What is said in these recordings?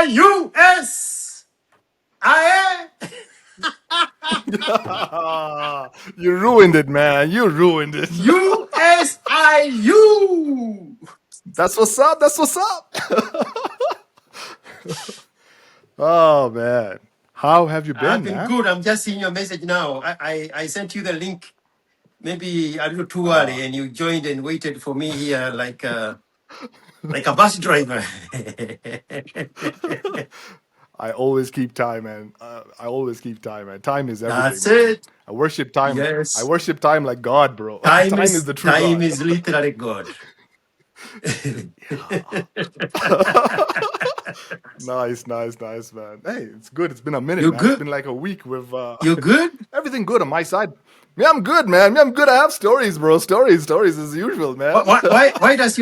U.S. I You ruined it, man. You ruined it. USIU. That's what's up. That's what's up. Oh man, how have you I've been, been man? good. I'm just seeing your message now. I sent you the link maybe a little too Uh, early, and you joined and waited for me here like a bus driver. I always keep time, man. I always keep time, man. Time is everything, That's man. it. I worship time. I Yes. worship time like God, bro. Time is the true Time God. is literally God. Nice, nice, nice, man. Hey, it's good. It's been a minute, You man. It's good? been like a week with You good? everything good on my side. Yeah, I'm good, man. Yeah, I'm good. I have stories, bro. Stories as usual, man.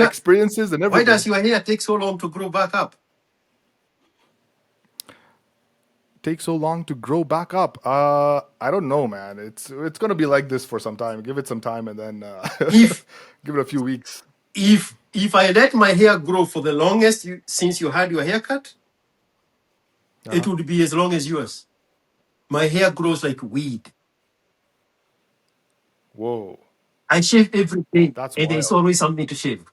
Experiences and Why everything. does your hair take so long to grow back up? Take so long to grow back up? I don't know, man. It's gonna be like this for some time. Give it some time, and then If give it a few weeks. if I let my hair grow for the longest since you had your haircut, it Uh-huh. would be as long as yours. My hair grows like weed. Whoa, I shave every day, that's and there's wild. always something to shave.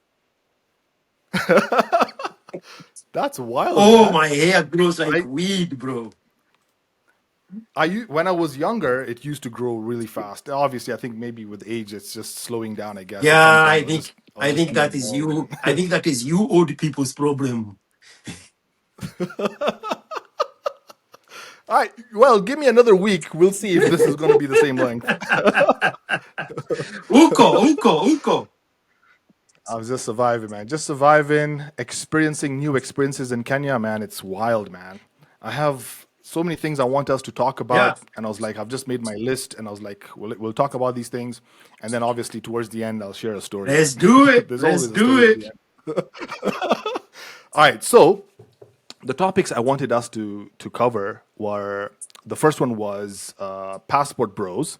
That's wild, Oh, man. my hair grows like I weed, bro. when I was younger, it used to grow really fast. Obviously, I think maybe with age, it's just slowing down. I guess at some Yeah, point, I'll I just think be that is bald. you. And I think that is you old people's problem. all right, well, give me another week. We'll see if this is going to be the same length. Uko. I was just surviving, man. Just surviving, experiencing new experiences in Kenya, man. It's wild, man. I have so many things I want us to talk Yeah, about, and I was like, I've just made my list, and I was like, we'll talk about these things, and then obviously towards the end, I'll share a story, let's man. do it. There's Let's always a do story at it. the end. All right, so the topics I wanted us to cover were the first one was passport bros.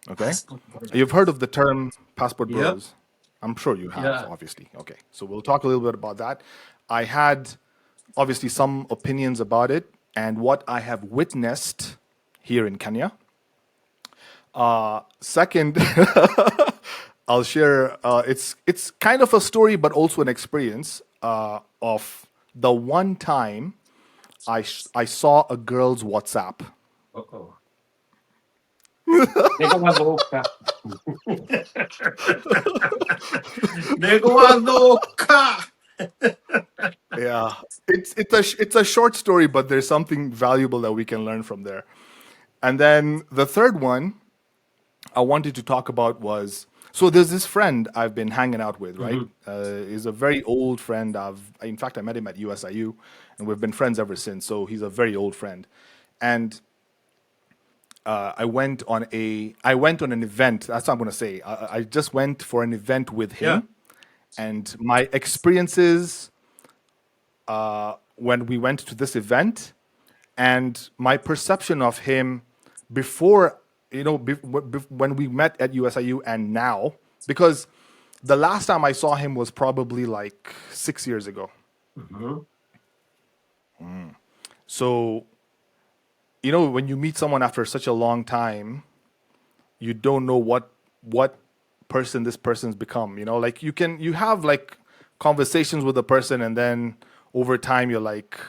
Okay, Passport. you've heard of the term passport Yep. bros. I'm sure you have, Yeah. obviously. Okay, so we'll talk a little bit about that. I had obviously some opinions about it and what I have witnessed here in Kenya. Second, I'll share. It's kind of a story, but also an experience of the one time I saw a girl's WhatsApp. Uh-oh. Nego maluca. Nego maluca. Yeah, it's a short story, but there's something valuable that we can learn from there. And then the third one I wanted to talk about was, so there's this friend I've been hanging out with, right? Mhm. He's a very old friend. In fact, I met him at USIU, and we've been friends ever since. So he's a very old friend, and I went on an event. That's what I'm gonna say. I just went for an event with Yeah. him, and my experiences when we went to this event and my perception of him before, when we met at USIU and now, because the last time I saw him was probably like 6 years ago. Mhm. So, when you meet someone after such a long time, you don't know what person this person's become. Like you have like conversations with a person, and then over time you're like,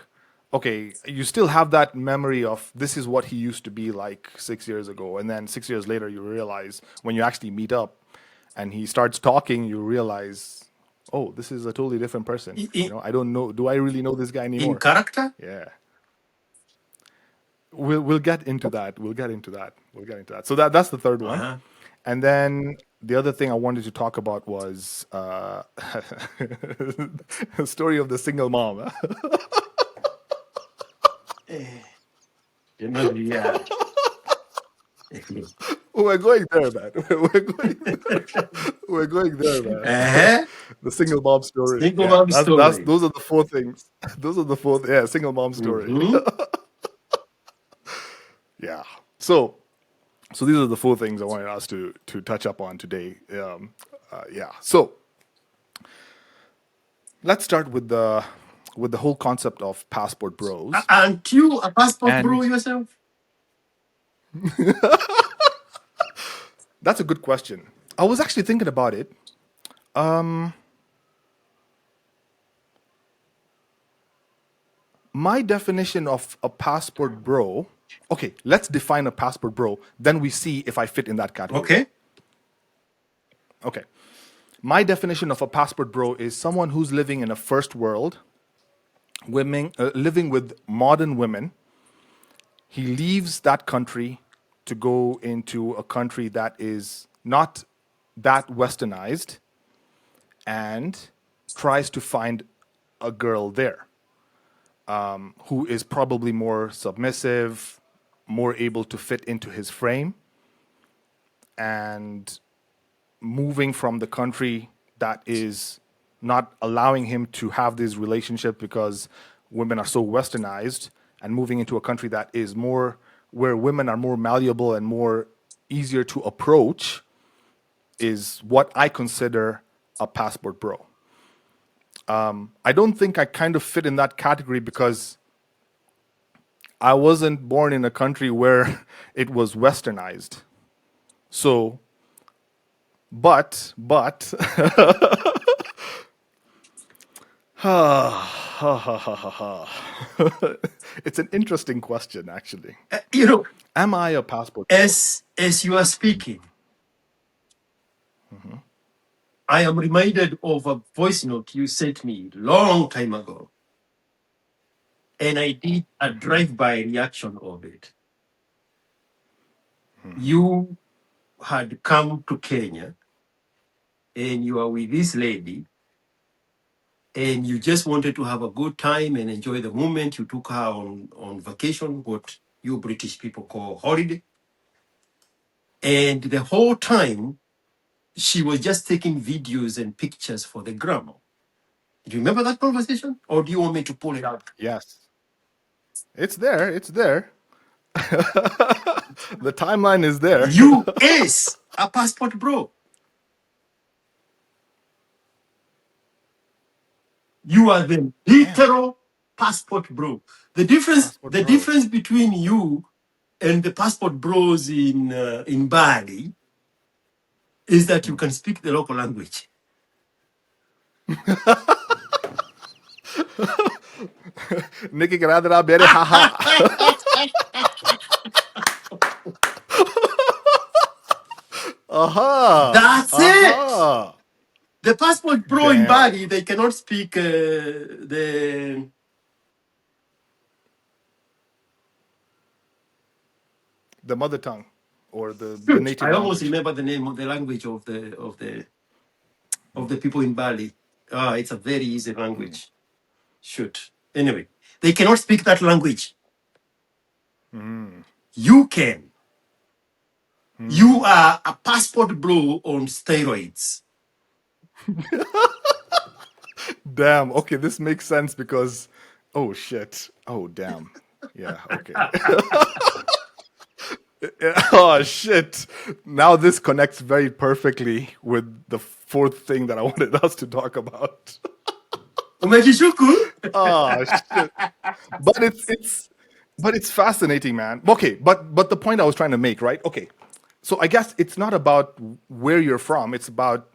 okay, you still have that memory of this is what he used to be like 6 years ago, and then 6 years later you realize when you actually meet up and he starts talking, you realize, oh, this is a totally different person. In, I don't know, do I really know this guy in anymore? character? Yeah. We'll get into that. We'll get into that. We'll get into that. So that's the third one. Uh-huh. And then the other thing I wanted to talk about was the story of the single mom. Eh, yeah. We're going there, man. We're going there, man. Uh-huh. The single mom story. Single Yeah, mom that's story. those are the four things. Those are the four. Yeah, single mom story. Mm-hmm. Yeah. So these are the four things I wanted us to touch up on today. Yeah. So let's start with with the whole concept of passport bros. Aren't you a passport bro And yourself? that's a good question. I was actually thinking about it. My definition of a passport bro. Okay, let's define a passport bro. Then we see if I fit in that category. Okay. Okay. My definition of a passport bro is someone who's living in a first world, living with modern women. He leaves that country to go into a country that is not that westernized and tries to find a girl there who is probably more submissive, more able to fit into his frame, and moving from the country that is not allowing him to have these relationships because women are so westernized, and moving into a country that is more where women are more malleable and more easier to approach is what I consider a passport bro. I don't think I kind of fit in that category because I wasn't born in a country where it was westernized. So, but it's an interesting question, actually. You know, Am I a passport bro? as you are speaking, I am reminded of a voice note you sent me long time ago, and I did a drive-by reaction of it. You had come to Kenya, and you are with this lady, and you just wanted to have a good time and enjoy the moment. You took her on vacation, what you British people call holiday. And the whole time, she was just taking videos and pictures for the gram. Do you remember that conversation? Or do you want me to pull it out? Yes. It's there. It's there. The timeline is there. You is a passport bro. You are the Damn. literal passport bro. The difference, Passport the bro. difference between you and the passport bros in Bali is that you can speak the local language. Nikki Gradra Bere haha. Aha. That's it. Aha. The passport pro in Damn. Bali, they cannot speak The mother tongue or the shoot. native I almost language. remember the name of the language of the people in Bali. Ah, it's a very easy language. Shoot. Anyway, they cannot speak that language. You can. You are a passport bro on steroids. Damn. Okay, this makes sense because oh shit. Oh damn. Yeah, okay. Oh shit. Now this connects very perfectly with the fourth thing that I wanted us to talk about. Umejishuku? Oh shit. But it's fascinating, man. Okay, but the point I was trying to make, right? Okay. So I guess it's not about where you're from, it's about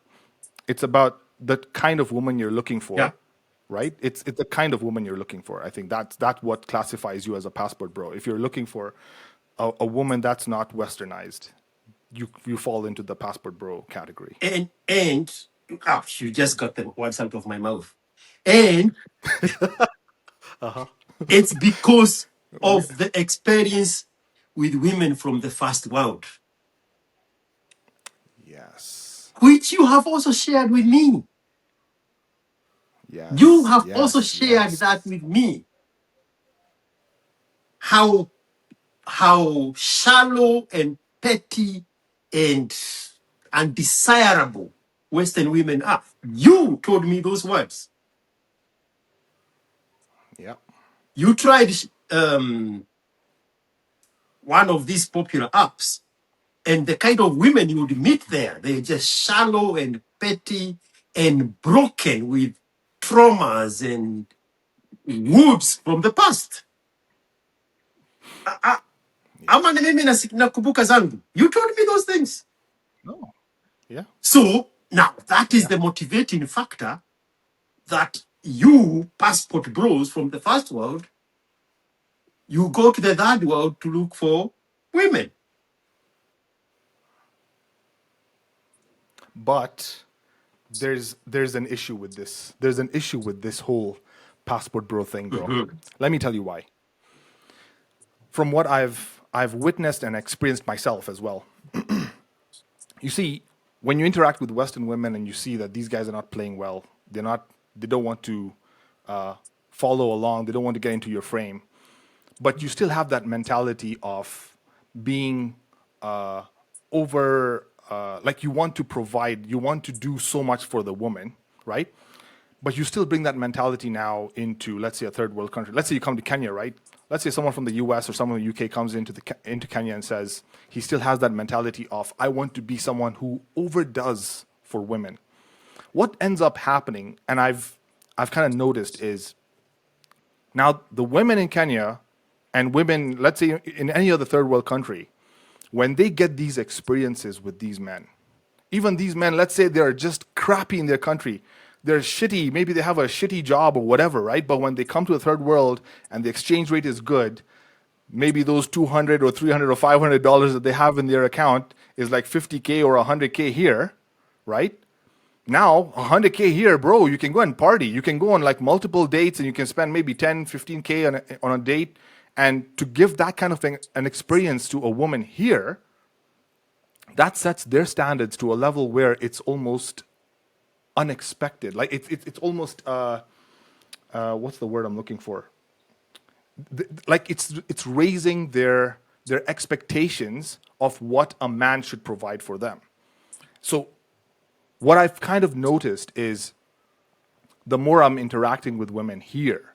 the kind of woman you're looking Yeah. for, right? It's the kind of woman you're looking for. I think that's what classifies you as a passport bro. If you're looking for a woman that's not westernized, you fall into the passport bro category. And you just got the words out of my mouth. And it's because of the experience with women from the first world, Yes. which you have also shared with me. You Yes. have also Yes. shared Yes. that with me. How shallow and petty and undesirable Western women are. You told me those words. Yep. You tried one of these popular apps, and the kind of women you would meet there, they're just shallow and petty and broken with traumas and Whoops from the past. Yeah. Ama ni mimi nakumbuka zangu. You told me those things. No. Yeah. So now that is Yeah. the motivating factor that you passport bros from the first world, you go to the third world to look for women. But there's an issue with this. There's an issue with this whole passport bro thing, bro. Mhm. Let me tell you why. From what I've witnessed and experienced myself as well. You see, when you interact with Western women and you see that these guys are not playing well, they don't want to uh, follow along, they don't want to get into your frame, but you still have that mentality of being uh, over, like you want to provide, you want to do so much for the woman, right? But you still bring that mentality now into, let's say, a third world country. Let's say you come to Kenya, right? Let's say someone from the US or someone from the UK comes into Kenya and says he still has that mentality of I want to be someone who overdoes for women. What ends up happening, and I've kind of noticed, is now the women in Kenya and women, let's say in any other third world country, when they get these experiences with these men, even these men, let's say they're just crappy in their country, they're shitty, maybe they have a shitty job or whatever, right? But when they come to the third world and the exchange rate is good, maybe those 200 or 300 or $500 that they have in their account is like 50K or 100K here, right? Now 100K here, bro, you can go and party, you can go on like multiple dates and you can spend maybe 10 15K on a date. And to give that kind of thing, an experience to a woman here, that sets their standards to a level where it's almost unexpected. Like it's almost what's the word I'm looking for? Like it's raising their expectations of what a man should provide for them. So what I've kind of noticed is the more I'm interacting with women here,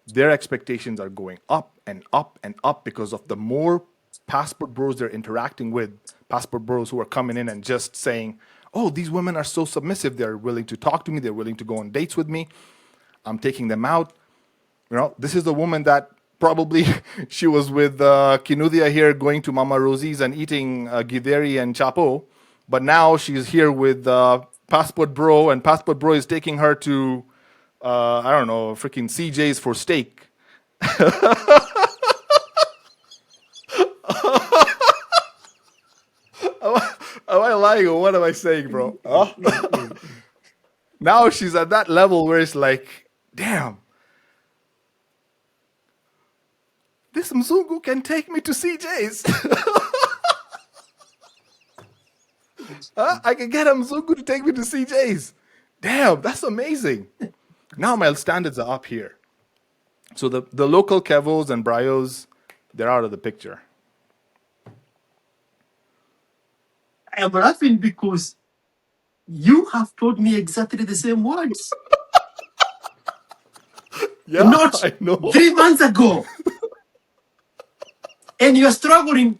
their expectations are going up and up and up because of the more passport bros they're interacting with, passport bros who are coming in and just saying, oh, these women are so submissive. They're willing to talk to me. They're willing to go on dates with me. I'm taking them out. You know, this is the woman that probably she was with Kinudia here going to Mama Rosie's and eating githeri and chapo. But now she's here with Passport Bro, and Passport Bro is taking her to, I don't know, freaking CJ's for steak. Am I lying or what am I saying, bro? Huh? Now she's at that level where it's like, damn, this Mzungu can take me to CJ's. Huh? I can get a Mzungu to take me to CJ's. Damn, that's amazing. Now my standards are up here. So the local Kevos and Bryos, they're out of the picture. I am laughing because you have told me exactly the same words. Yeah, Not I know. 3 months ago. And you're struggling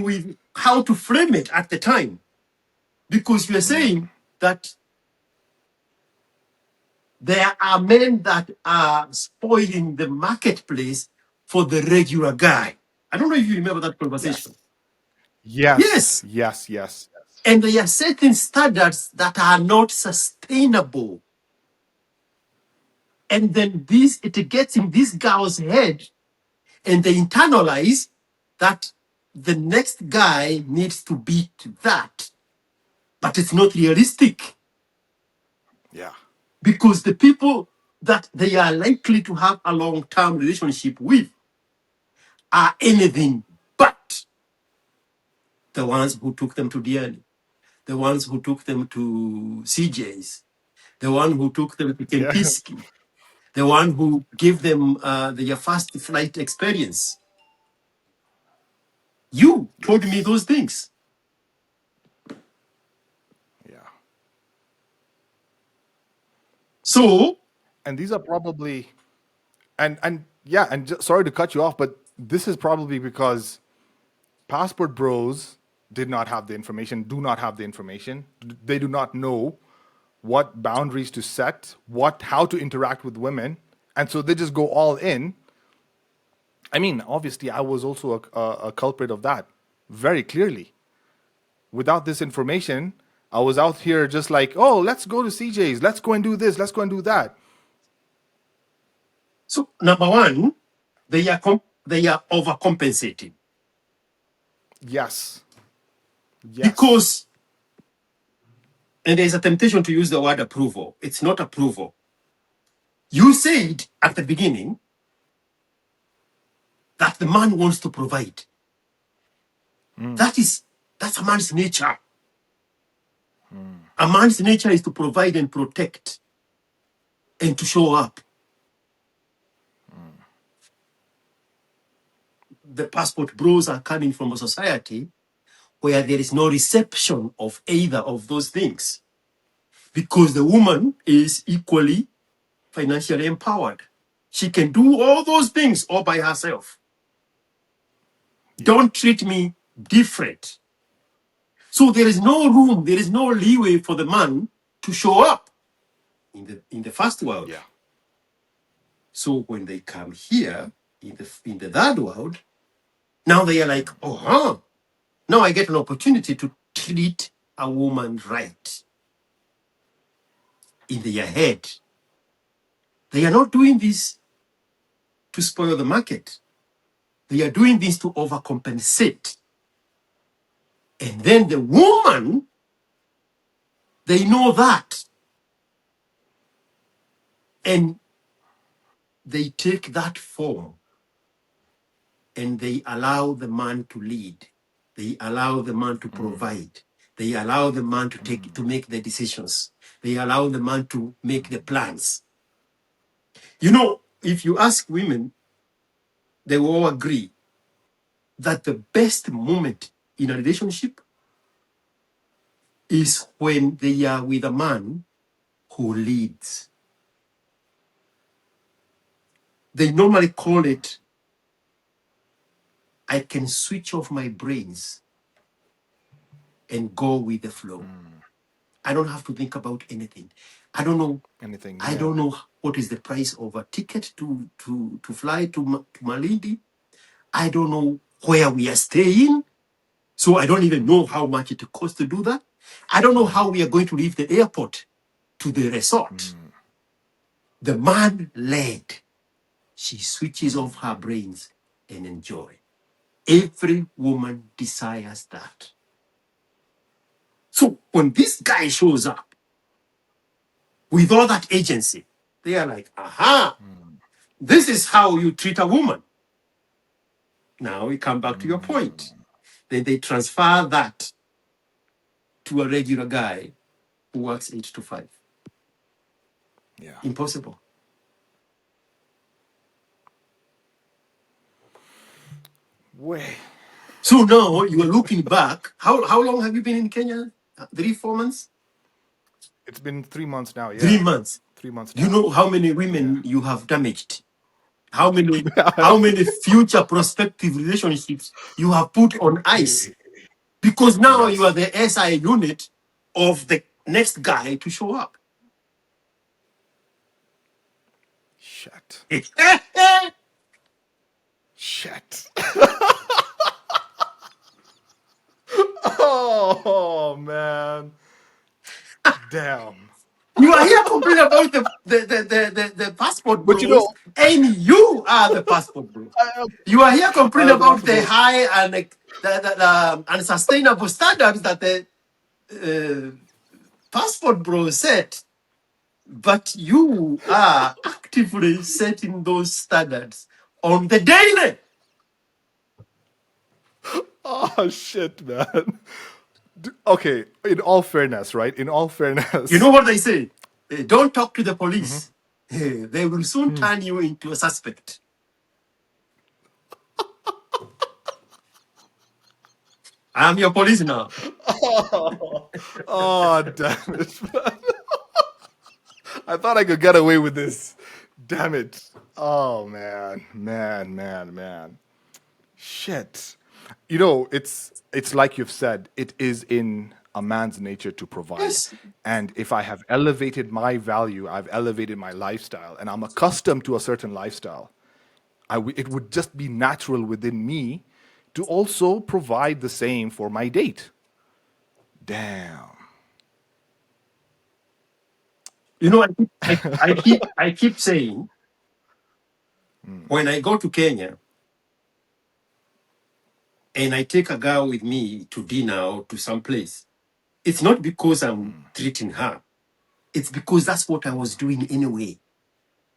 with how to frame it at the time. Because you're saying that there are men that are spoiling the marketplace for the regular guy. I don't know if you remember that conversation. Yes. Yes. Yes. Yes. Yes. Yes. And they are setting standards that are not sustainable. And then it gets in this girl's head, and they internalize that the next guy needs to beat that. But it's not realistic Yeah. because the people that they are likely to have a long-term relationship with are anything but the ones who took them to Diani, the ones who took them to CJ's, the one who took them to Yeah. Kempiski, the one who gave them their first flight experience. You told me Yes. those things. Yeah. So, And these are probably and yeah, and sorry to cut you off, but this is probably because passport bros did not have the information, do not have the information. They do not know what boundaries to set, what how to interact with women, And so they just go all in. I mean, obviously, I was also a culprit of that very clearly. Without this information, I was out here just like, oh, let's go to CJ's, let's go and do this, let's go and do that. So number one, they are overcompensating Yes. Yes. because, and there's a temptation to use the word approval. It's not approval. You said at the beginning that the man wants to provide. That's a man's nature. A man's nature is to provide and protect and to show up. The passport bros are coming from a society where there is no reception of either of those things because the woman is equally financially empowered. She can do all those things all by herself. Yeah. Don't treat me different. So there is no room, there is no leeway for the man to show up in the first world. Yeah. So when they come here in the third world, now they are like, oh, huh. Now I get an opportunity to treat a woman right in their head. They are not doing this to spoil the market. They are doing this to overcompensate. And then the woman, they know that. And they take that form and they allow the man to lead. They allow the man to provide. They allow the man to make the decisions. They allow the man to make the plans. You know, if you ask women, they will all agree that the best moment in a relationship is when they are with a man who leads. They normally call it, I can switch off my brains and go with the flow. I don't have to think about anything. I don't know. Anything. I Yeah. don't know what is the price of a ticket to fly to Malindi. I don't know where we are staying. So I don't even know how much it costs to do that. I don't know how we are going to leave the airport to the resort. The man led. She switches off her brains and enjoy. Every woman desires that. So when this guy shows up with all that agency, they are like, aha, this is how you treat a woman. Now we come back to your point. Then they transfer that to a regular guy who works 8 to 5. Yeah. Impossible. Way. So now you are looking back. How long have you been in Kenya? 3, 4 months? It's been 3 months now. 3 Yeah. months. 3 months Do you now. know how many Yeah. women you have damaged? How many future prospective relationships you have put on ice? Because now you are Yes. the SI unit of the next guy to show up. Shit. You Shit. Oh man. Damn. are here complaining about the passport But you bros, know, and you are the passport bros. You are here I complaining am the about the passport. high and the unsustainable standards that the uh, passport bros set, but you are actively setting those standards on the daily. Oh shit, man. Okay, in all fairness, right? In all You know fairness. what they say? Don't talk to the police. They will soon turn you into a suspect. I'm your police now. Oh damn it. Man. I thought I could get away with this. Damn it. Oh man. Man, man, man. Shit. You know, it's like you've said, it is in a man's nature to provide. Yes. And if I have elevated my value, I've elevated my lifestyle, and I'm accustomed to a certain lifestyle, it would just be natural within me to also provide the same for my date. Damn. You know, I keep saying when I go to Kenya and I take a girl with me to dinner or to some place, it's not because I'm treating her. It's because that's what I was doing anyway,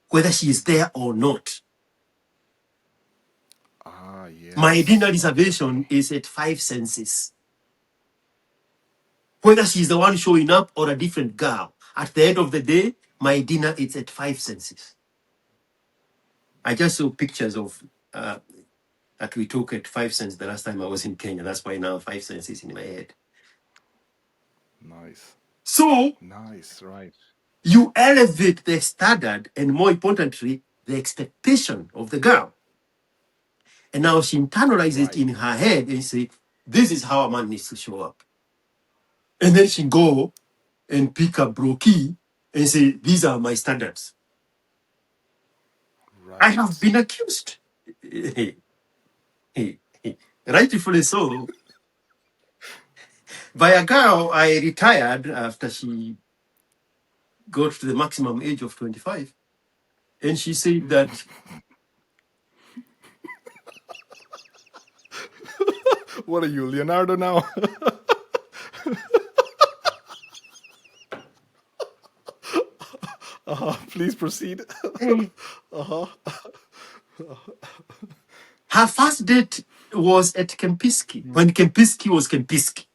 whether she is there or not. Ah, My dinner yes. reservation Okay. is at 5 senses. Whether she's the one showing up or a different girl, at the end of the day, my dinner is at 5 senses. I just saw pictures of that we took at 5 cents the last time I was in Kenya. That's why now 5 senses in my head. Nice. So Nice. Right. you elevate the standard and, more importantly, the expectation of the girl. And now she internalizes it Right. in her head and say, this is how a man needs to show up. And then she go and pick a brokey and say, these are my standards. I have Right. been accused, rightfully so, by a girl I retired after she got to the maximum age of 25. And she said that, What are you, Leonardo now? Please proceed. "Hey." Her first date was at Kempiski, when Kempiski was Kempiski,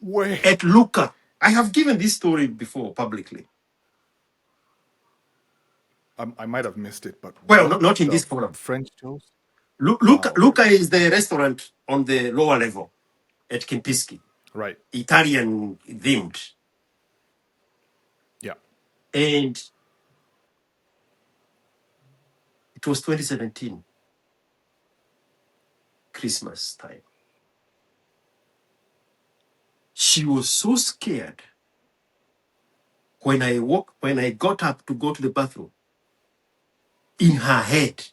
Wait. at Luca. I have given this story before publicly. I might have missed it, but Well, what not in the this forum. French toast? Luca, Okay. Luca is the restaurant on the lower level at Kempiski, Right. Italian themed. Yeah. And it was 2017, Christmas time. She was so scared when I got up to go to the bathroom. In her head,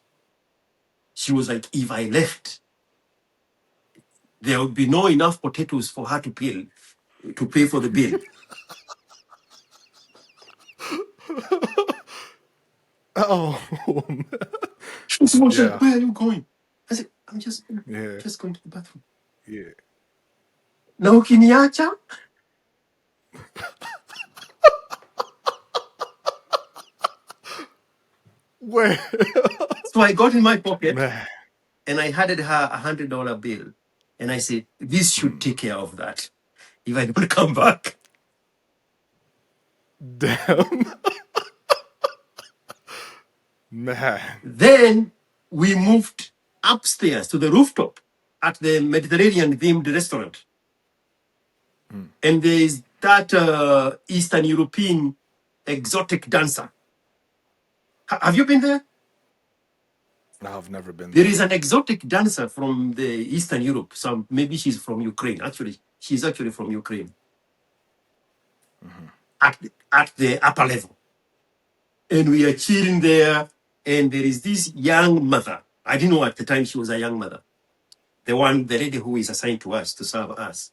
she was like, if I left, there would be no enough potatoes for her to pay for the bill. Oh. She was like, Yeah. where are you going? I said, I'm Yeah. just going to the bathroom. Yeah. Na ukiniacha? Wait. So I got in my pocket Man. and I handed her $100 bill. And I said, this should take care of that if I don't come back. Damn. Man. Then we moved upstairs to the rooftop at the Mediterranean themed restaurant. And there is that Eastern European exotic dancer. Have you been there? I've never been There there. is an exotic dancer from the Eastern Europe. Some maybe she's from Ukraine. Actually, she's actually from Ukraine. At the upper level, and we are chilling there. And there is this young mother. I didn't know at the time she was a young mother. The lady who is assigned to us to serve us.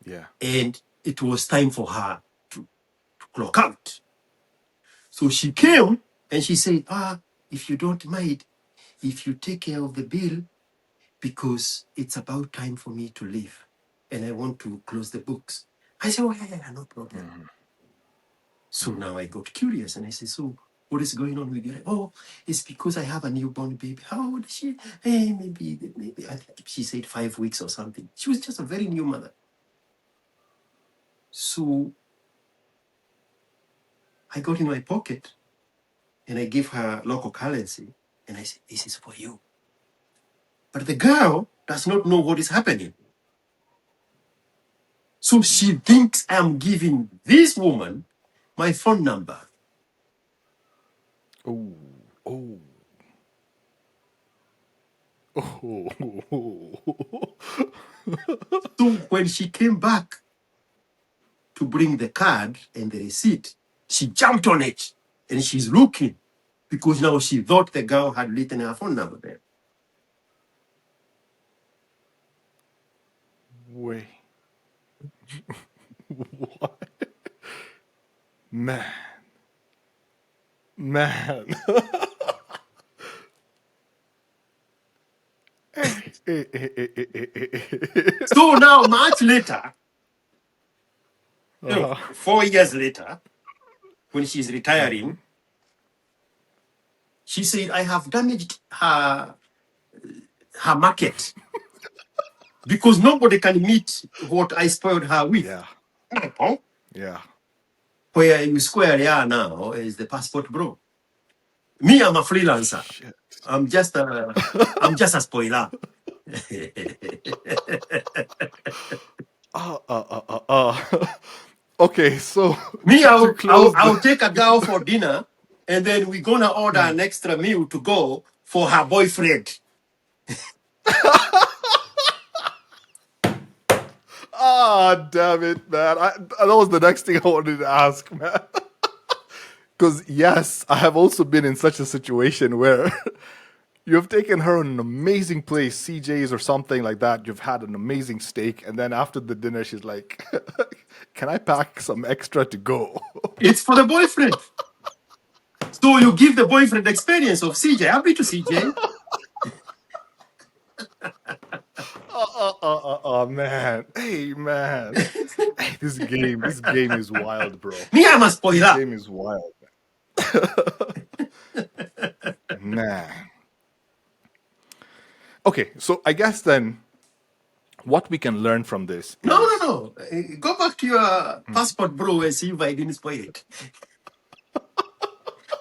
Yeah. And it was time for her to clock out. So she came and she said, if you don't mind, if you take care of the bill, because it's about time for me to leave and I want to close the books. I said, oh, yeah, no problem. So now I got curious and I said, so what is going on with you? Oh, it's because I have a newborn baby. How old is she? Hey, maybe, I think she said 5 weeks or something. She was just a very new mother. So I got in my pocket and I gave her local currency and I said, this is for you. But the girl does not know what is happening. So she thinks I'm giving this woman my phone number. Oh. Oh. So when she came back to bring the card and the receipt, she jumped on it and she's looking because now she thought the girl had written her phone number there. Wait, what? Man, man. So now, much later, Uh-huh. 4 years later, when she's retiring, she said, I have damaged her market because nobody can meet what I spoiled her with. Yeah, Oh, yeah. where you square yeah now is the passport bro. Me, I'm a freelancer. Shit. I'm just a, I'm just a spoiler. Okay, so Me, to close the. I'll take a girl for dinner, and then we're gonna order an extra meal to go for her boyfriend. Ah, damn it, man. That was the next thing I wanted to ask, man. Because, yes, I have also been in such a situation where you've taken her on an amazing place, CJ's or something like that. You've had an amazing steak. And then after the dinner, she's like, can I pack some extra to go? It's for the boyfriend. So you give the boyfriend experience of CJ. I've been to CJ. Oh, man. Hey, man. Hey, this game is wild, bro. Me, I'm a This spoiler. game is wild, man. Okay, so I guess then what we can learn from this No, no, is no. Go back to your passport bro and see if I didn't spoil it.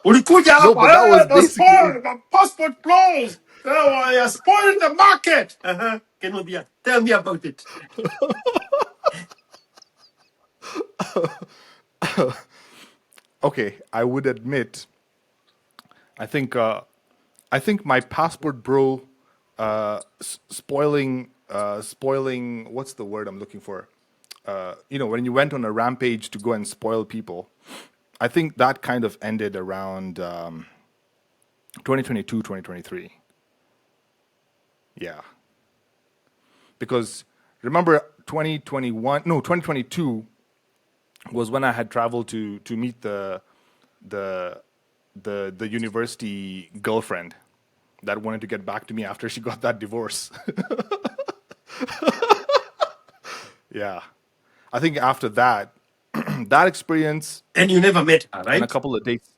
Ulikuja no, but that hapa, was the basically spoil, the passport bros. Oh, you're spoiling the market. Uh-huh. Kenodia, tell me about it. okay. I would admit, I think, uh, I think my passport bro, spoiling. What's the word I'm looking for? When you went on a rampage to go and spoil people, I think that kind of ended around 2022, 2023. Yeah, because remember 2021, no, 2022 was when I had traveled to meet the the university girlfriend that wanted to get back to me after she got that divorce. Yeah, I think after that, that experience And you never met her, and a right? couple of dates.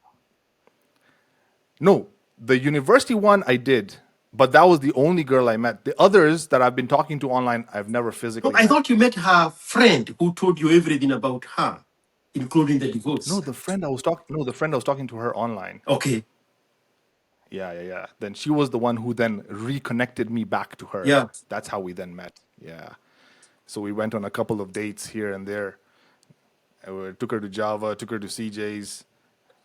No, the university one I did, but that was the only girl I met. The others that I've been talking to online, I've never No, physically I met. thought you met her friend who told you everything about her, including the No, divorce. the friend I was talking. No, the friend I was talking to her online. Okay. Yeah, yeah, yeah. Then she was the one who then reconnected me back to her. Yeah. That's how we then met. Yeah. So we went on a couple of dates here and there. Took her to Java, took her to CJ's.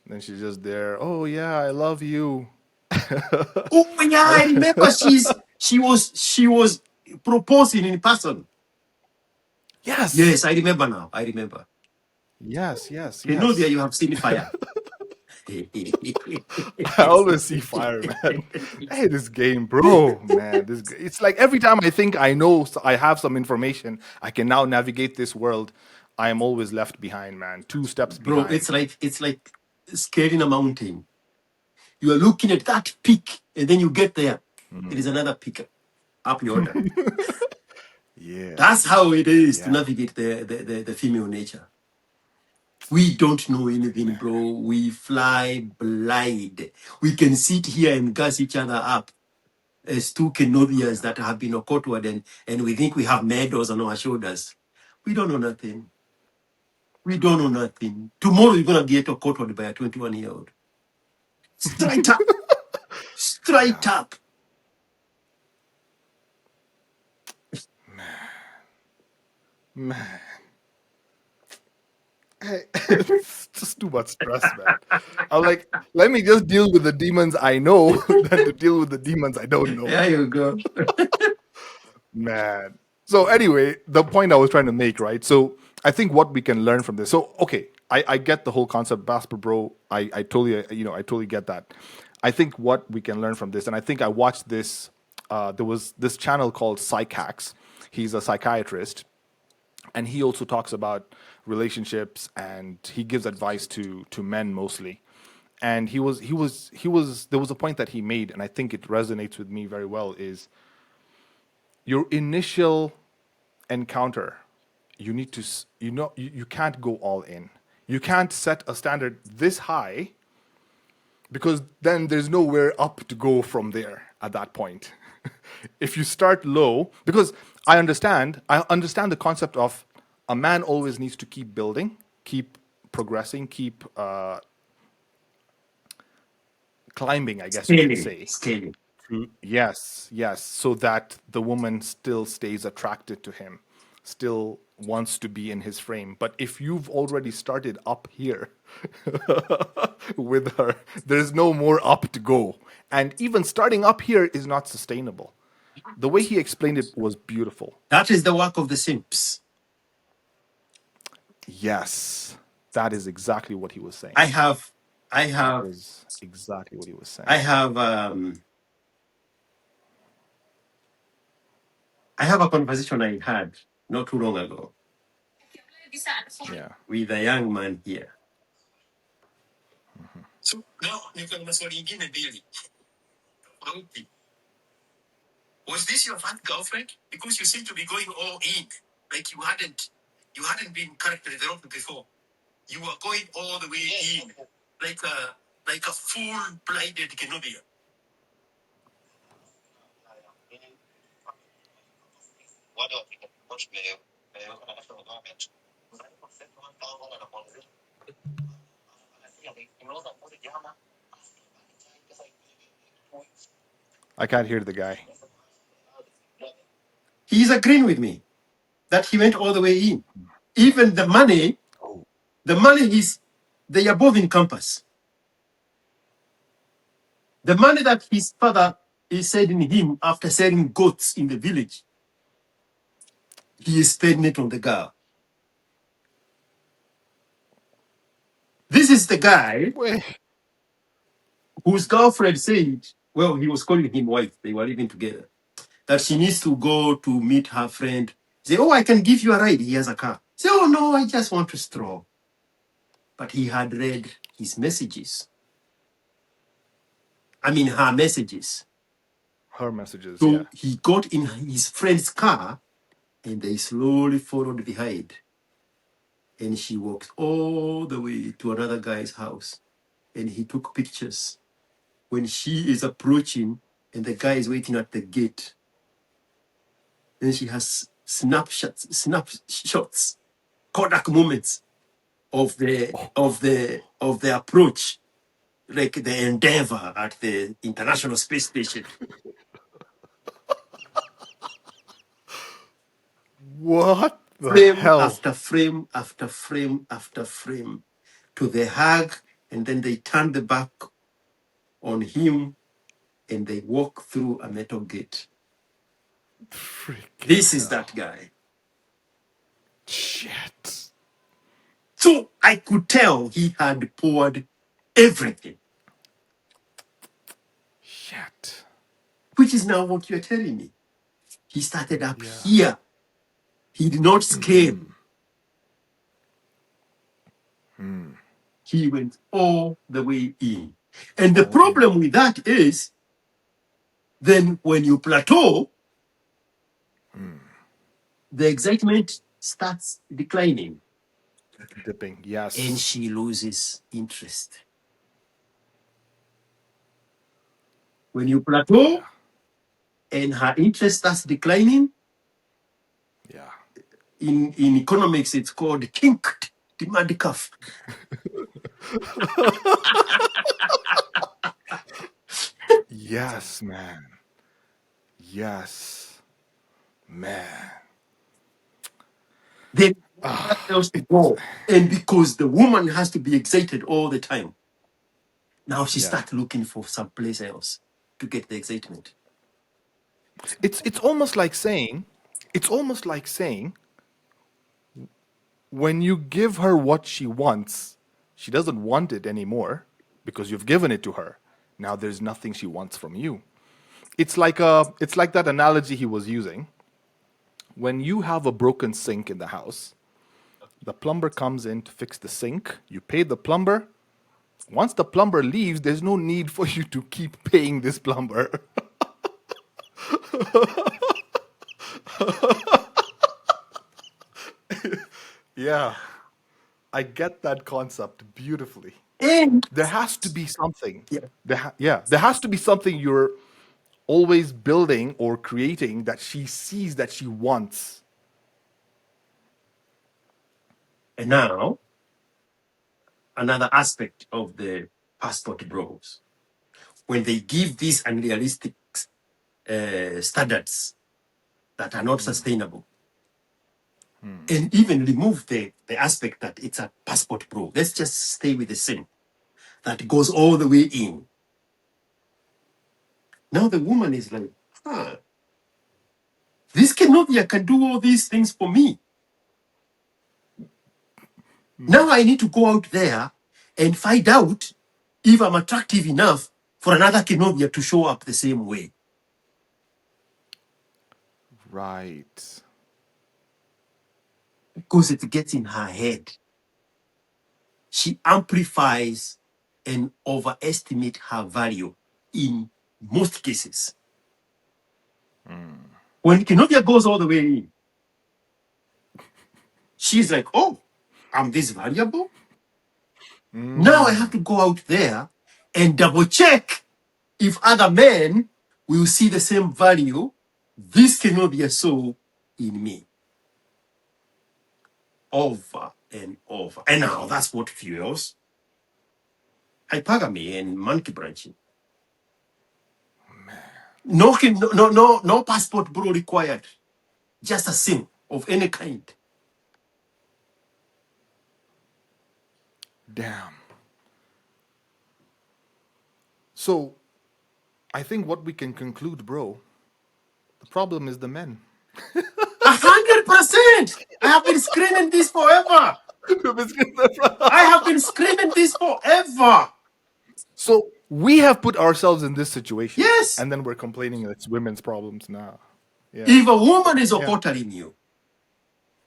Then she's just there. Oh yeah, I love you. Oh yeah, I remember she was proposing in person. Yes, Yes, I remember now. I remember. yes, yes, Kenodia, yes. you have seen fire. I always see fire, man. Hey, this game, bro, man. It's like every time I think I know, I have some information, I can now navigate this world. I am always left behind, man. Two steps Bro, it's behind. like it's like scaling a mountain. You are looking at that peak, and then you get there. There is another peak up yonder. Yeah, That's how it is to yeah, navigate the female nature. We don't know anything, bro. We fly blind. We can sit here and gas each other up as two Kenodians that have been awkward and we think we have medals on our shoulders. We don't know nothing. We don't know nothing. Tomorrow you're gonna get awkward by a 21-year-old. Straight up. Straight yeah. up. Man, It's just too much stress, man. I'm like, let me just deal with the demons I know than to deal with the demons I don't know. There you go. Man. So anyway, the point I was trying to make, right? So I think what we can learn from this. So okay, I get the whole concept, Basper bro. I totally I totally get that. I think what we can learn from this, and I think I watched this. There was this channel called Psych Hacks. He's a psychiatrist, and he also talks about relationships, and he gives advice to men mostly. And he was there was a point that he made, and I think it resonates with me very well. Is your initial encounter, you need to you can't go all in. You can't set a standard this high, because then there's nowhere up to go from there at that point. If you start low, because I understand the concept of a man always needs to keep building, keep progressing, keep climbing, I guess you could Scaling, say. scaling. Yes, yes, so that the woman still stays attracted to him, still wants to be in his frame. But if you've already started up here with her, there's no more up to go. And even starting up here is not sustainable. The way he explained it was beautiful. That is the work of the simps. Yes, that is exactly what he was saying. I have, I That have, was exactly what he was I saying. have, I have a conversation I had not too long ago Yeah. with a young man here. So now niko na maswali ingine mbili. Tofauti. Was this your first girlfriend? Because you seem to be going all in, like you hadn't been character developed before. You were going all the way in, like a full blinded Kenobia. I can't hear the guy. He's agreeing with me that he went all the way in. Even the money is, they are both in campus. The money that his father is sending him after selling goats in the village, he is spending it on the girl. This is the guy Wait. whose girlfriend said, well, he was calling him wife, they were living together, that she needs to go to meet her friend. Say, oh, I can give you a ride. He has a car. Say, oh, no, I just want to stroll. But he had read his messages. I mean, her messages. Her messages, yeah. So he got in his friend's car and they slowly followed behind. And she walked all the way to another guy's house. And he took pictures. When she is approaching and the guy is waiting at the gate, then she has snapshots, Kodak moments of the approach, like the endeavor at the International Space Station. What the Frame hell? after frame after frame after frame to the hug, and then they turn the back on him and they walk through a metal gate. Freaking This is hell. that guy. Shit. So I could tell he had poured everything, Shit. which is now what you're telling me. He started up Yeah. here. He did not scale. He went all the way in. And the All in. problem with that is then when you plateau, the excitement starts declining Dipping. and Yes. she loses interest. When you plateau Yeah. and her interest starts declining, Yeah. in economics, it's called kinked demand curve. Yes, man. Yes. Man. Then else to It's go. And because the woman has to be excited all the time, now she yeah. starts looking for someplace else to get the excitement. It's almost like saying, it's almost like saying when you give her what she wants, she doesn't want it anymore because you've given it to her. Now there's nothing she wants from you. It's like that analogy he was using. When you have a broken sink in the house, the plumber comes in to fix the sink, you pay the plumber. Once the plumber leaves, there's no need for you to keep paying this plumber. Yeah, I get that concept beautifully. And There has to be something. yeah, Yeah, there has to be something you're always building or creating that she sees that she wants. and now another aspect of the passport bros, when they give these unrealistic standards that are not sustainable, and even remove the aspect that it's a passport bro. Let's just stay with the same that goes all the way in. Now the woman is like, huh, this Kenovia can do all these things for me. Now I need to go out there and find out if I'm attractive enough for another Kenovia to show up the same way. Right. Because it gets in her head. She amplifies and overestimates her value in most cases. When Kenovia goes all the way in, she's like, oh, I'm this valuable. Now I have to go out there and double check if other men will see the same value. This cannot be a soul in me. Over and over. And now that's what fuels hypergamy and monkey branching. No passport bro required. Just a sim of any kind. Damn. So I think what we can conclude, bro, the problem is the men. 100%. I have been screaming this forever. I have been screaming this forever. So we have put ourselves in this situation, Yes. and then we're complaining it's women's problems now. Yeah, If a woman is yeah, opportuning you,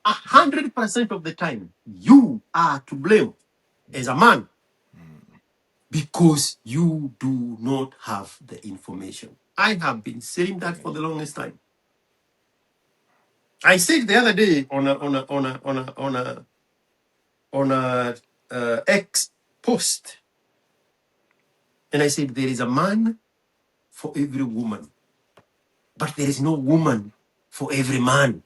100% of the time, you are to blame as a man because you do not have the information. I have been saying that for the longest time. I said the other day on a X post, and I said there is a man for every woman, but there is no woman for every man.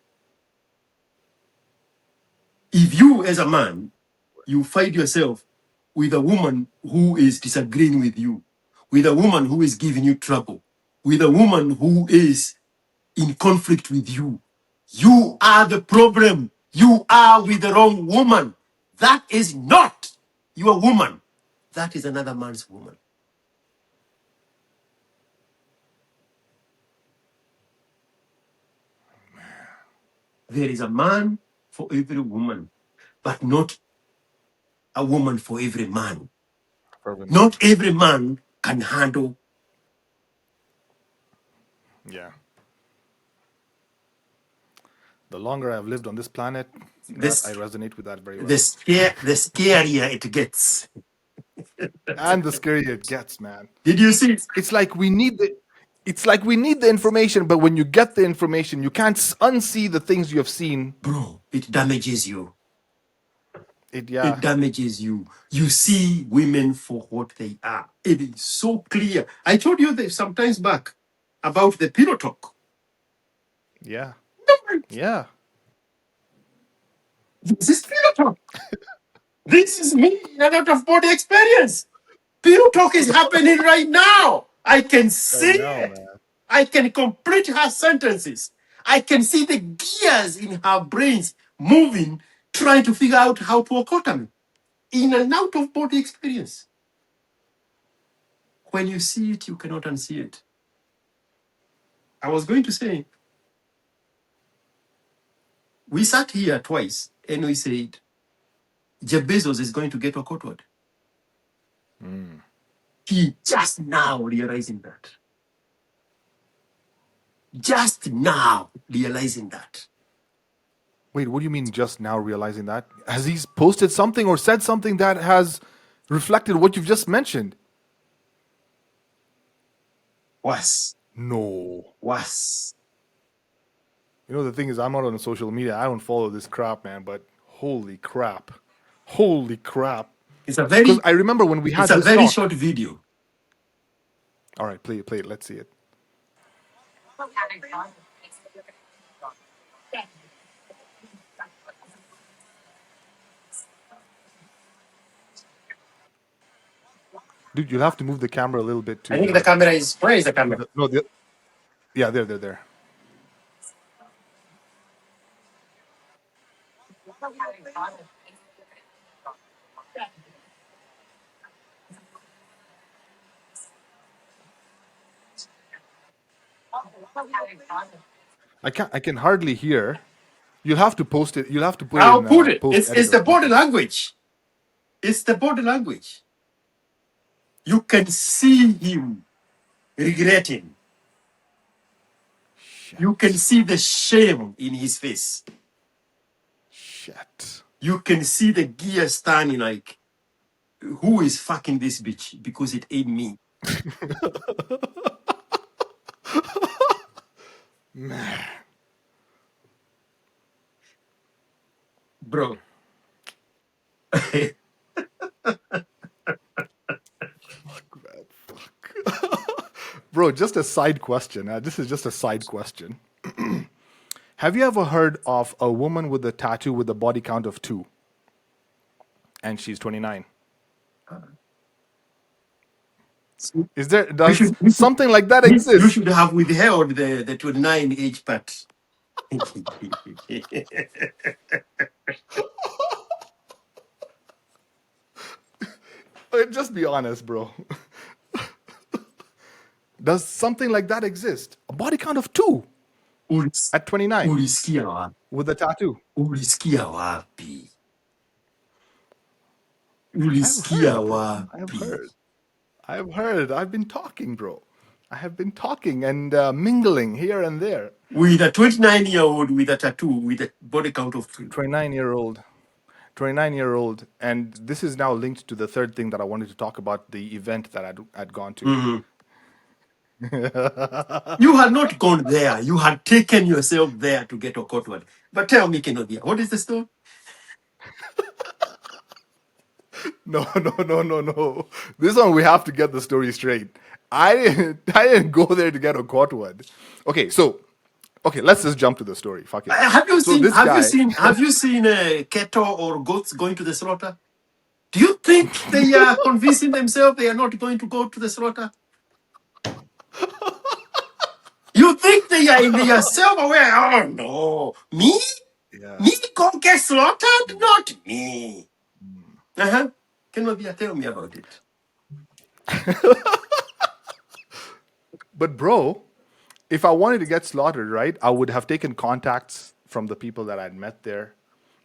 If you, as a man, you find yourself with a woman who is disagreeing with you, with a woman who is giving you trouble, with a woman who is in conflict with you, you are the problem. You are with the wrong woman. That is not your woman. That is another man's woman. There is a man for every woman, but not a woman for every man. for every man. Not every man can handle Yeah. The longer I've lived on this planet, that I this. resonate with that very well. The scarier it gets. And the scarier it gets, man. Did you see? It's like we need the it's like we need the information, but when you get the information, you can't unsee the things you have seen. Bro, it damages you. It It yeah, damages you. You see women for what they are. It is so clear. I told you that sometimes back about the pillow talk. yeah, yeah. This is pillow talk. This is me in a lot of body experience. Pillow talk is happening right now. I can Right see now, it. man. I can complete her sentences. I can see the gears in her brains moving trying to figure out how to occult me in an out of body experience. When you see it, you cannot unsee it. I was going to say, we sat here twice and we said, Jeff Bezos is going to get occulted. He just now realizing that. Just now realizing that. Wait, what do you mean just now realizing that? Has he posted something or said something that has reflected what you've just mentioned? Was. No. Was. You know, the thing is, I'm not on social media. I don't follow this crap, man, but holy crap. Holy crap. It's a Because very I remember when we it's had a this very talk. short video. All right, play it. Let's see it. Dude, you'll have to move the camera a little bit I to think the the. camera is where is the To camera? the no, the, yeah, there. I can hardly hear. You'll have to post it. You'll have to put it I'll in put it. post It's edit or the body something. language. It's the body language. You can see him regretting. You can Shit. see the shame in his face. Shit. You can see the gears turning like, who is fucking this bitch? Because it ain't me. Bro. Bro, just a side question. This is just a side question. Have you ever heard of a woman with a tattoo with a body count of 2 and she's 29? Is there You does should something like that you exist? should have withheld the 29 age part. Just be honest, bro. Does something like that exist? A body count of 2 Ulis- at 29 Ulisikia wapi? with a tattoo? Ulisikia wapi? I've Ulisikia heard, bro. I've wapi? heard. I've heard. I've been talking, bro. I have been talking and mingling here and there. With a 29-year-old with a tattoo with a body count of 2. 29-year-old. 29-year-old. And this is now linked to the third thing that I wanted to talk about, the event that I'd gone to. Mhm. You had not gone there. You had taken yourself there to get a cotton. But tell me, Kenodia, what is the story? No. This one we have to get the story straight. I didn't go there to get a cotwood. Okay, let's just jump to the story. Fuck it. Have you So seen? this guy, Have you seen cattle or goats going to the slaughter? Do you think they are convincing themselves they are not going to go to the slaughter? You think they are self-aware? Oh no, me, yeah. me go get slaughtered? Not me. Uh-huh. Kenodia, tell me about it. But bro, if I wanted to get slaughtered, right, I would have taken contacts from the people that I'd met there.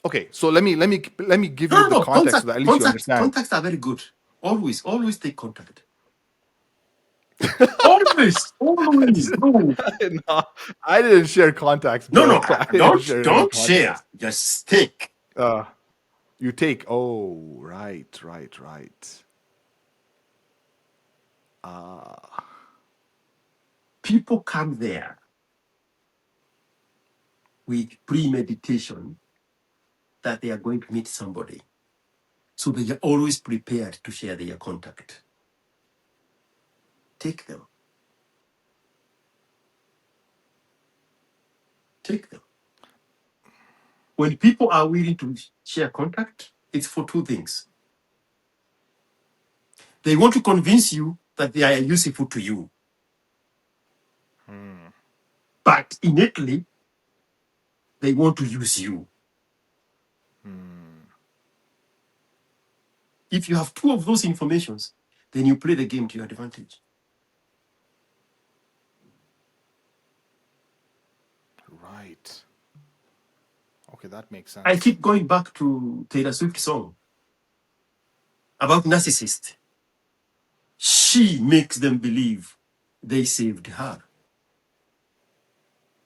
Okay, so let me give No, you no, the no. context so that at least you understand. Contacts are very good. Always take contact. Always. No, No, I didn't share contacts, no, bro. no. I didn't Don't share any don't share. contacts. Just take. Uh, you take. Oh, right. People come there with premeditation that they are going to meet somebody. So they are always prepared to share their contact. Take them. Take them. When people are willing to share contact, it's for two things. They want to convince you that they are useful to you. But innately, they want to use you. If you have two of those informations, then you play the game to your advantage. Right. Okay, that makes I sense. keep going back to Taylor Swift's song about narcissist. She makes them believe they saved her.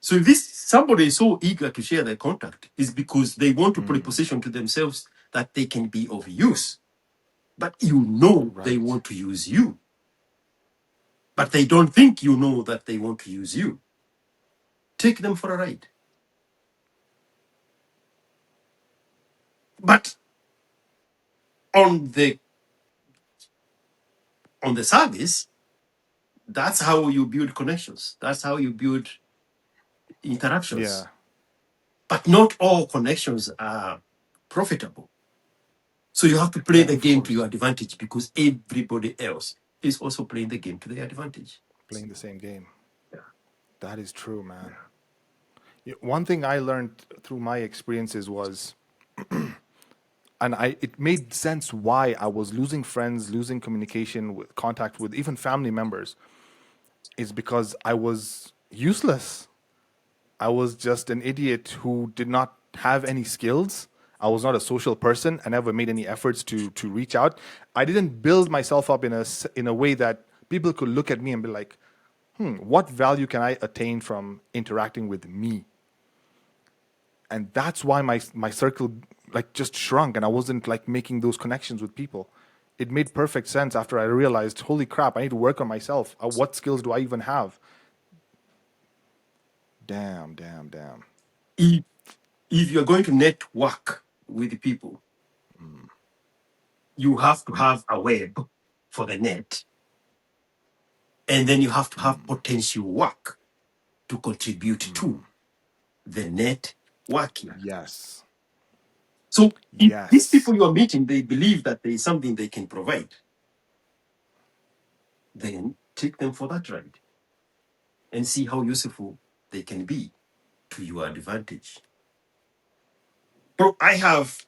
So if this somebody is so eager to share their contact, is because they want to preposition to themselves that they can be of use. But you know they Right. want to use you. But they don't think you know that they want to use you. Take them for a ride. But on the service, that's how you build connections. That's how you build interactions. Yeah. But not all connections are profitable. So you have to play Yeah, the of game to course. your advantage because everybody else is also playing the game to their advantage. Playing the same game. Yeah. That is true, man. One thing I learned through my experiences was, and it made sense why I was losing friends, losing communication with contact with even family members, is because I was useless. I was just an idiot who did not have any skills. I was not a social person. I never made any efforts to reach out. I didn't build myself up in a way that people could look at me and be like, what value can I attain from interacting with me? And that's why my circle like just shrunk, and I wasn't like making those connections with people. It made perfect sense after I realized, holy crap, I need to work on myself. What skills do I even have? Damn, damn, damn. If, if you're going to network with people, you have to have a web for the net, and then you have to have potential work to contribute to the networking. Yes. So if these Yes. people you are meeting, they believe that there is something they can provide, then take them for that ride and see how useful they can be to your advantage. Bro, I have,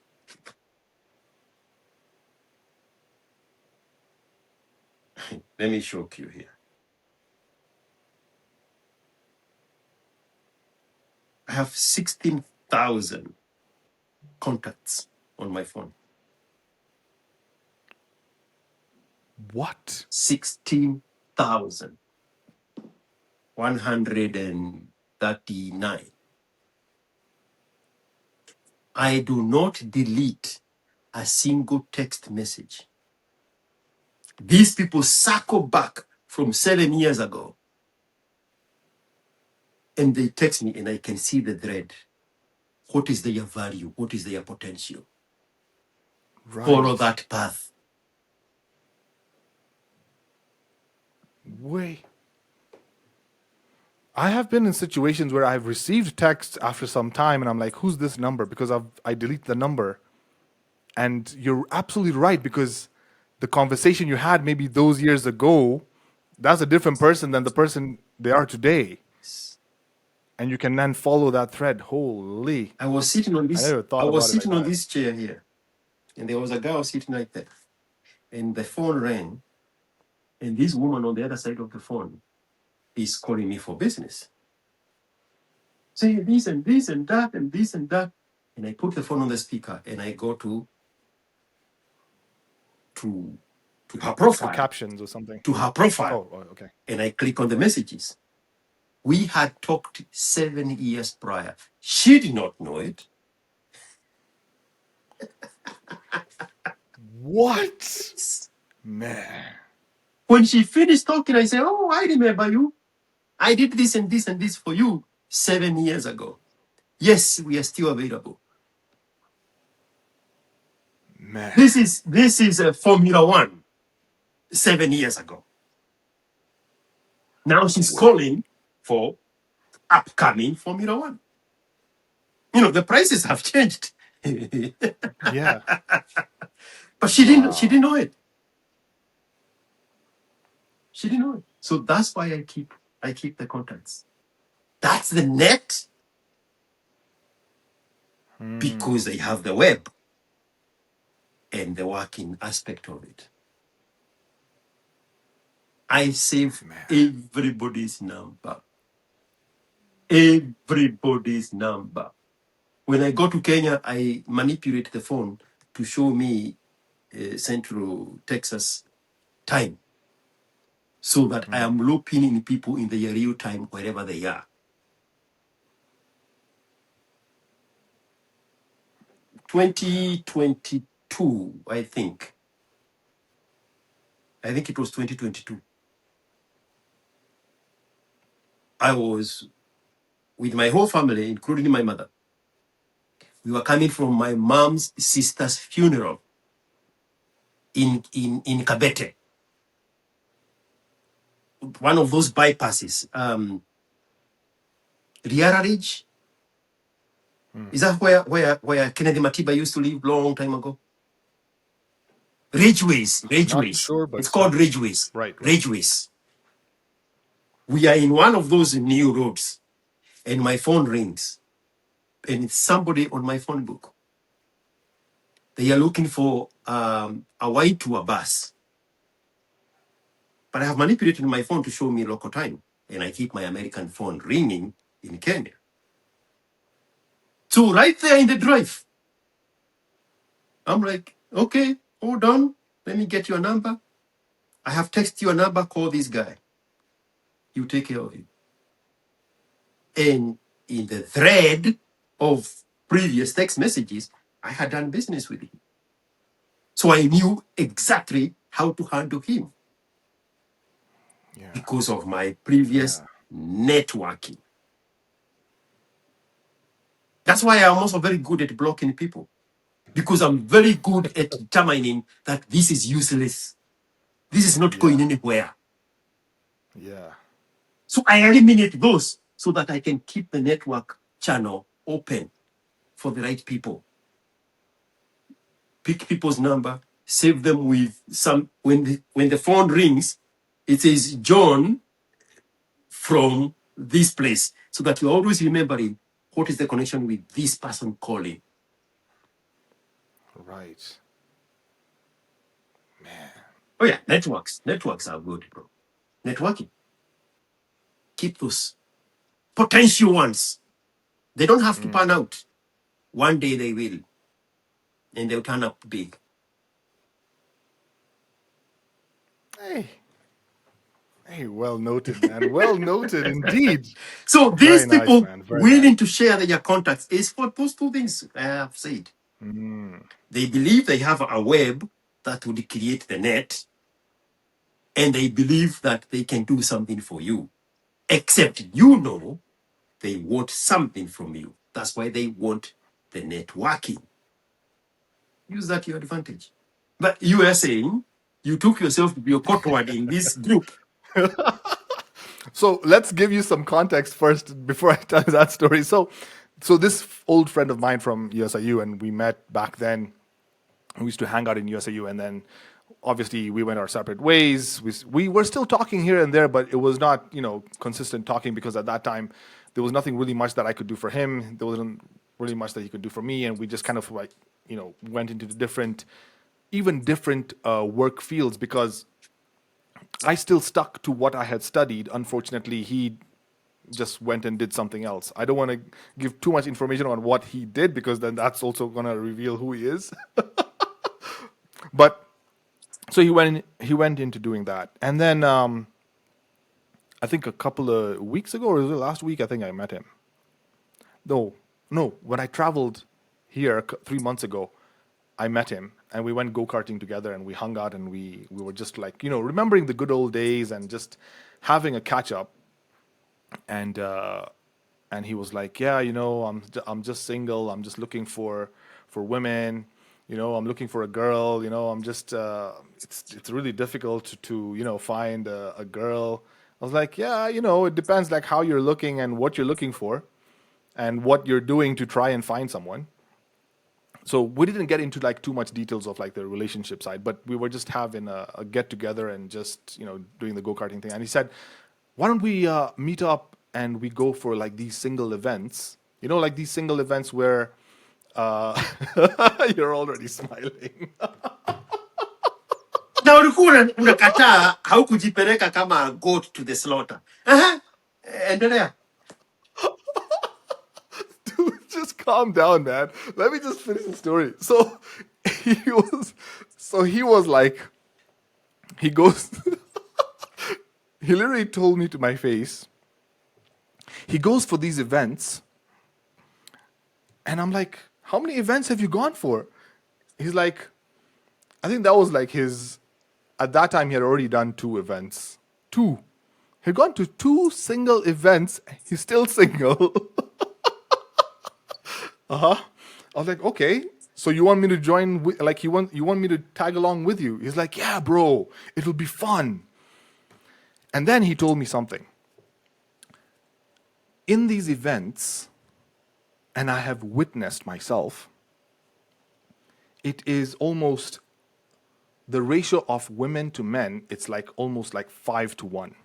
let me show you here. I have 16,000 contacts on my phone. What? 16,139. I do not delete a single text message. These people circle back from 7 years ago and they text me and I can see the thread. What is their value? What is their potential? Follow Right. that path. Wait. I have been in situations where I've received texts after some time and I'm like, who's this number? Because I delete the number. And you're absolutely right, because the conversation you had maybe those years ago, that's a different person than the person they are today. And you can then follow that thread. Holy. I was sitting on I this, never I thought was about it like sitting on that. this chair here, and there was a girl sitting right there. And the phone rang, and this woman on the other side of the phone is calling me for business. Say this and this and that and this and that. And I put the phone on the speaker and I go to her The profile, captions or something. to her profile, Okay. and I click on the messages. We had talked 7 years prior. She did not know it. What? Man. When she finished talking, I said, "Oh, I remember you. I did this and this and this for you 7 years ago. Yes, we are still available. Man. This is a Formula One 7 years ago. Now she's Wait. calling for upcoming Formula One. You know, the prices have changed." Yeah. But she didn't Wow. know it. She didn't know it. So that's why I keep the contacts. That's the net. because they have the web and the working aspect of it. I save Man. everybody's number. Everybody's number. When I go to Kenya, I manipulate the phone to show me Central Texas time so that I am looping in people in the real time wherever they are. 2022, I think. I think it was 2022. I was with my whole family, including my mother. We were coming from my mom's sister's funeral in Kabete, one of those bypasses. Riara Ridge, is that where Kennedy Matiba used to live long time ago? Ridgeways, Not Ridgeways. sure, but It's called Ridgeways. right, right. Ridgeways. We are in one of those new roads, and my phone rings, and it's somebody on my phone book. They are looking for a white tour bus, but I have manipulated my phone to show me local time, and I keep my American phone ringing in Kenya. So right there in the drive, I'm like, okay, hold on, let me get your number. I have texted your number, call this guy. You take care of him. And in the thread of previous text messages, I had done business with him. So I knew exactly how to handle him Yeah. because of my previous Yeah. networking. That's why I'm also very good at blocking people, because I'm very good at determining that this is useless. This is not going Yeah. anywhere. Yeah. So I eliminate those so that I can keep the network channel open for the right people. Pick people's number, save them with some, when the phone rings, it says John from this place, so that you're always remembering what is the connection with this person calling. Right. Man. Oh yeah, networks are good, bro. Networking, keep those potential ones. They don't have to pan out. One day they will, and they'll turn up big. Hey. Hey, well noted, man. Well noted indeed. So Very these nice, people man. Very nice. willing to share their contacts is for those two things I have said. They believe they have a web that would create the net, and they believe that they can do something for you. Except they want something from you. That's why they want the networking. Use that to your advantage. But you are saying you took yourself to be a cotward in this group. So let's give you some context first before I tell you that story. So this old friend of mine from USIU, and we met back then. We used to hang out in USIU, and then obviously we went our separate ways. We were still talking here and there, but it was not consistent talking, because at that time there was nothing really much that I could do for him. There wasn't really much that he could do for me, and we just kind of like went into the different work fields, because I still stuck to what I had studied. Unfortunately, he just went and did something else. I don't want to give too much information on what he did, because then that's also going to reveal who he is. But so he went into doing that, and then I think a couple of weeks ago, or was it last week? I think I met him. No, no, when I traveled here 3 months ago, I met him, and we went go karting together, and we hung out, and we were just like remembering the good old days and just having a catch up. And he was like, yeah, I'm just single. I'm just looking for women. I'm looking for a girl. I'm just it's really difficult to find a girl. I was like, yeah, it depends like how you're looking and what you're looking for and what you're doing to try and find someone. So we didn't get into like too much details of like the relationship side, but we were just having a get together and just doing the go karting thing. And he said, "Why don't we meet up and we go for like these single events? Like these single events where Uh, you're already smiling. Na ulikuwa unakataa haukujipeleka kama goat to the slaughter. Endelea. Dude, just calm down, man. Let me just finish the story. So he was like, he goes, he literally told me to my face, he goes for these events, and I'm like, how many events have you gone for? He's like, I think that was like his, at that time he had already done 2 events. 2. He'd gone to 2 single events, he's still single. I was like, okay, so you want me to join? Like, you want me to tag along with you? He's like, yeah, bro, it'll be fun. And then he told me something. In these events, and I have witnessed myself, it is almost the ratio of women to men. It's like almost like 5-1.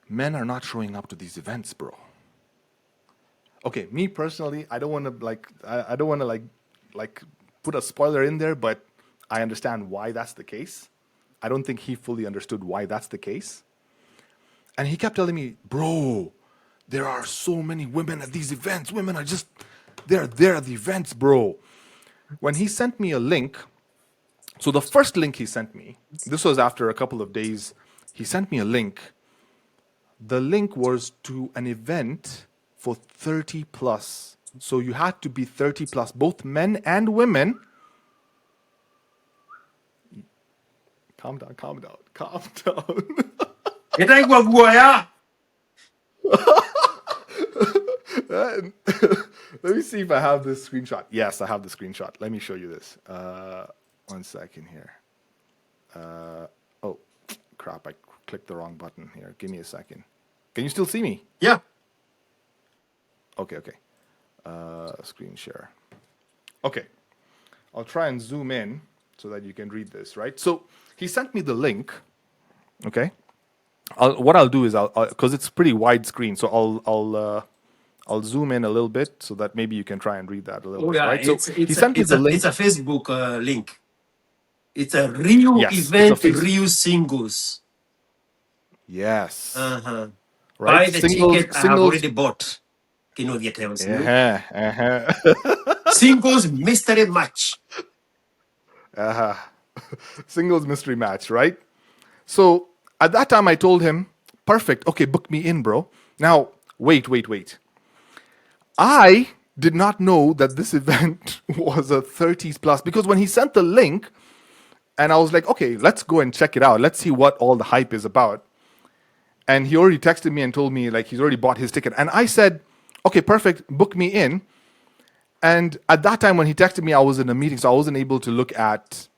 Men are not showing up to these events, bro. Okay, me personally, I don't want to I don't want to like put a spoiler in there, but I understand why that's the case. I don't think he fully understood why that's the case. And he kept telling me, bro, there are so many women at these events. Women are just, they're there at the events, bro. When he sent me a link, so the first link he sent me, this was after a couple of days, he sent me a link. The link was to an event for 30 plus. So you had to be 30 plus, both men and women. Calm down, calm down, calm down. Itaigwa guoya. Let me see if I have this screenshot. Yes, I have the screenshot. Let me show you this. 1 second here. Oh, crap. I clicked the wrong button here. Give me a second. Can you still see me? Yeah. Okay, okay. Screen share. Okay. I'll try and zoom in so that you can read this, right? So he sent me the link. Okay. What I'll do is because it's pretty wide screen, so I'll zoom in a little bit so that maybe you can try and read that a little Oh bit, yeah, right? So he sent me the it's link. a Facebook link. It's a Rio Yes, it's a event, face. Rio singles. Yes, Uh-huh. right. Buy the Singles, ticket. I have singles. already bought. Kinodia tells you. Uh-huh, uh-huh. Singles mystery match. Singles mystery match, right? So at that time, I told him, perfect. Okay, book me in, bro. Now, wait. I did not know that this event was a 30s plus because when he sent the link, and I was like, okay, let's go and check it out. Let's see what all the hype is about. And he already texted me and told me like he's already bought his ticket. And I said, okay, perfect, book me in. And at that time when he texted me, I was in a meeting, so I wasn't able to look at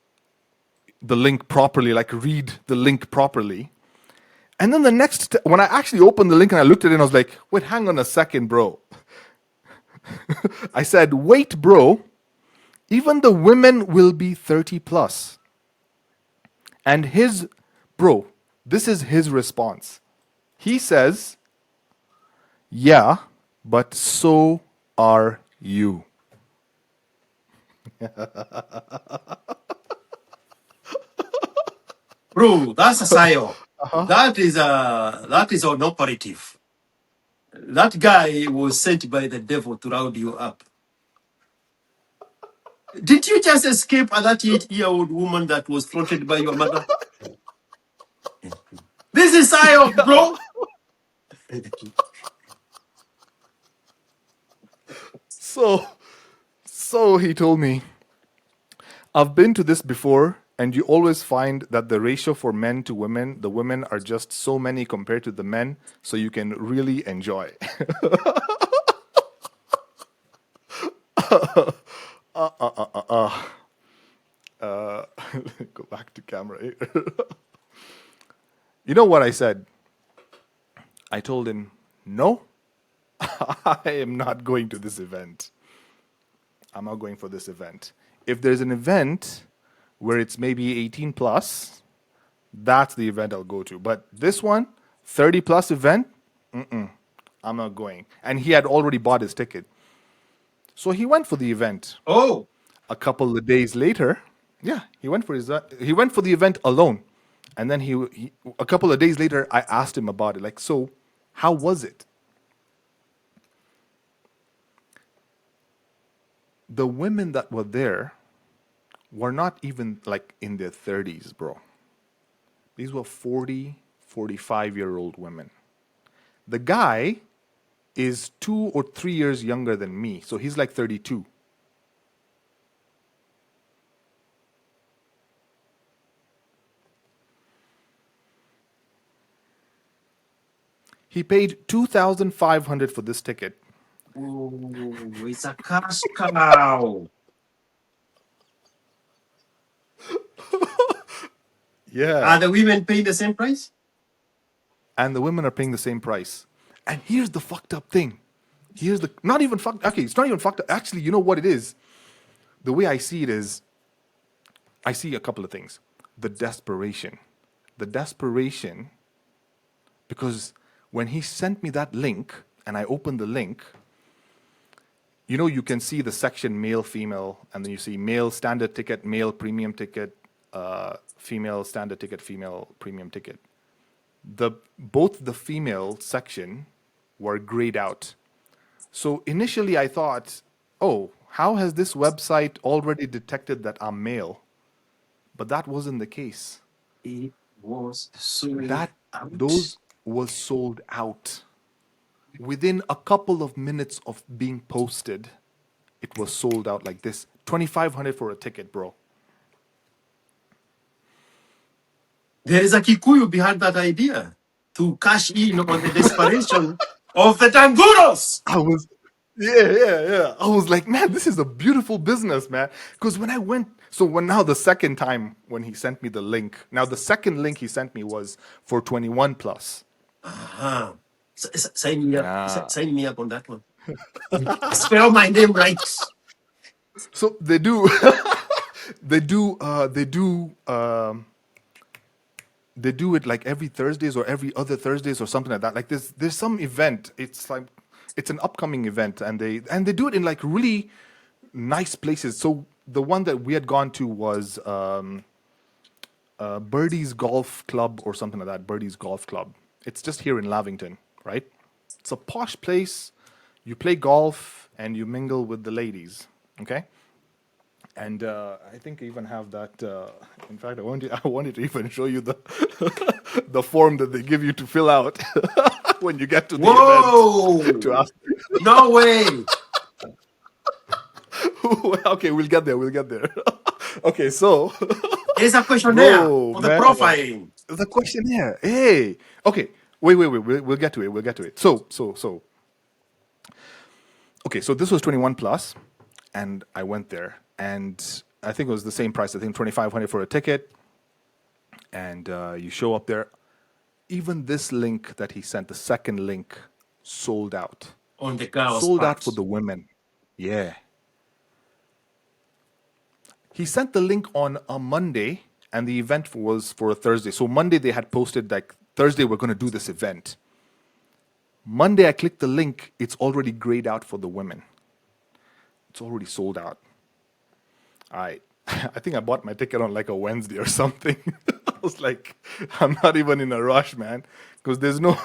the link properly, like read the link properly. And then when I actually opened the link and I looked at it, and I was like, wait, hang on a second, bro. I said, wait, bro, even the women will be 30 plus. And bro, this is his response. He says, yeah, but so are you. Bro, that's a sayo. That is an operative. That guy was sent by the devil to round you up. Did you just escape that 8-year-old woman that was fronted by your mother? This is sayo, bro. So, so he told me, I've been to this before, and you always find that the ratio for men to women, the women are just so many compared to the men, so you can really enjoy. Go back to camera here. You know what I said? I told him, no, I am not going to this event. I'm not going for this event. If there's an event where it's maybe 18 plus, that's the event I'll go to. But this one, 30 plus event, I'm not going. And he had already bought his ticket. So he went for the event. Oh, A couple of days later, yeah, he went for the event alone, and then he a couple of days later, I asked him about it. Like, so, how was it? The women that were there were not even like in their 30s, bro. These were 40, 45-year-old women. The guy is 2 or 3 years younger than me, so he's like 32. He paid 2,500 for this ticket. oh, it's a cash cow. Yeah. Are the women paying the same price? And the women are paying the same price. And here's the fucked up thing. Here's the not even fucked. Okay, it's not even fucked up. Actually, you know what it is? The way I see it is, I see a couple of things. The desperation. The desperation, because when he sent me that link and I opened the link, you know, you can see the section male, female, and then you see male standard ticket, male premium ticket, female standard ticket, female premium ticket. Both the female section were grayed out. So initially I thought, oh, how has this website already detected that I'm male? But that wasn't the case. It was sold That out. those was sold out. Within a couple of minutes of being posted, it was sold out like this. 2,500 for a ticket, bro. There is a Kikuyu behind that idea to cash in on the desperation of the Tanguros. I was, yeah. I was like, man, this is a beautiful business, man. Because when I went, so when now the second time when he sent me the link, now the second link he sent me was for 21 plus. Uh-huh. Sign me up. Ah. Sign me up on that one. Spell my name right. So they do, they do it like every Thursdays or every other Thursdays or something like that. Like there's some event. It's like it's an upcoming event, and they do it in like really nice places. So the one that we had gone to was Birdie's Golf Club or something like that. Birdie's Golf Club. It's just here in Lavington, right? It's a posh place. You play golf and you mingle with the ladies. Okay. And I think I even have that. In fact, I wanted to even show you the the form that they give you to fill out when you get to the event to Whoa! ask. No way! Okay, we'll get there. We'll get there. Okay, so, There's a questionnaire bro, for the man, profiling. the questionnaire. Hey, okay, wait. We'll get to it. We'll get to it. So. Okay, so this was 21 plus, and I went there, and I think it was the same price. I think 2,500 for a ticket, and you show up there. Even this link that he sent, the second link, sold out. On the girl's Sold out for part. the women. Yeah. He sent the link on a Monday, and the event was for a Thursday. So Monday they had posted like Thursday we're going to do this event. Monday I clicked the link, it's already grayed out for the women. It's already sold out. I I think I bought my ticket on like a Wednesday or something. I was like, I'm not even in a rush, man, because there's no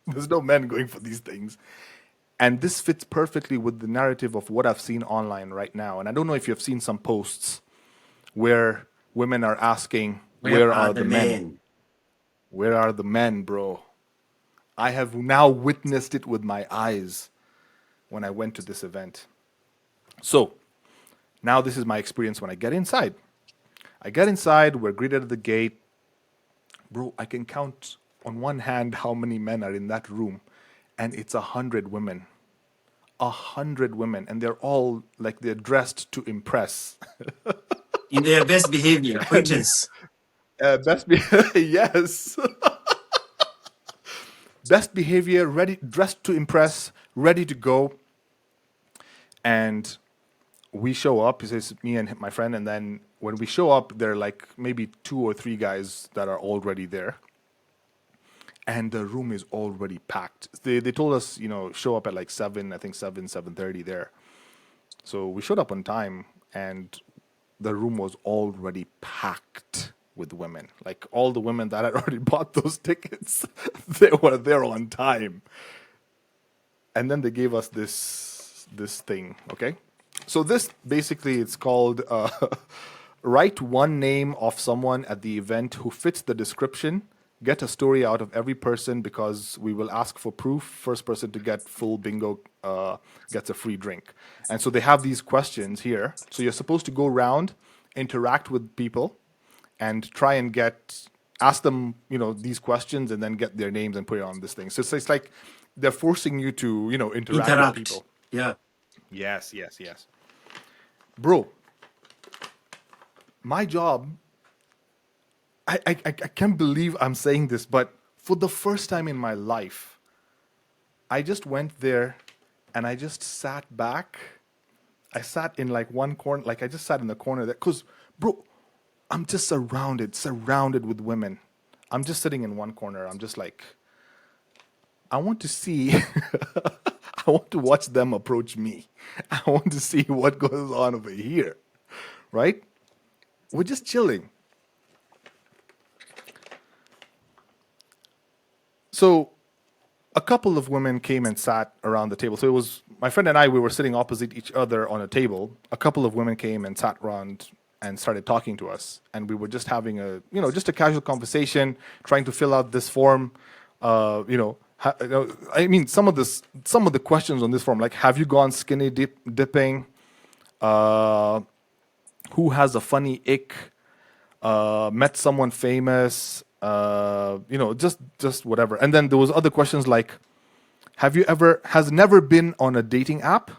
there's no men going for these things. And this fits perfectly with the narrative of what I've seen online right now. And I don't know if you've seen some posts where women are asking, Where "Where are are the the men? men? Where are the men, bro?" I have now witnessed it with my eyes when I went to this event. So, now this is my experience when I get inside. I get inside, we're greeted at the gate. Bro, I can count on one hand how many men are in that room, and it's 100 women. 100 women, and they're all like they're dressed to impress. In their best behavior, And acquaintance. best be yes, best behavior, ready, dressed to impress, ready to go. And we show up. He says me and my friend, and then when we show up, there are like maybe 2 or 3 guys that are already there, and the room is already packed. They told us, show up at like 7, I think 7:30 there. So we showed up on time, and the room was already packed with women. Like all the women that had already bought those tickets, they were there on time. And then they gave us this thing. Okay, so this basically it's called write one name of someone at the event who fits the description. Get a story out of every person because we will ask for proof. First person to get full bingo gets a free drink. And so they have these questions here. So you're supposed to go around, interact with people, and try and get ask them these questions and then get their names and put it on this thing. So it's like they're forcing you to interact with Interact. people. Yeah. Yes, yes, yes. Bro, my job, I can't believe I'm saying this, but for the first time in my life, I just went there and I just sat back. I sat in like one corner, like I just sat in the corner there, because, bro, I'm just surrounded with women. I'm just sitting in one corner. I'm just like, I want to see, I want to watch them approach me. I want to see what goes on over here, right? We're just chilling. So a couple of women came and sat around the table. So it was my friend and I, we were sitting opposite each other on a table. A couple of women came and sat around and started talking to us. And we were just having just a casual conversation, trying to fill out this form. I mean, some of the questions on this form, like, have you gone skinny dipping? Uh, who has a funny ick? Met someone famous? Just whatever. And then there was other questions like, has never been on a dating app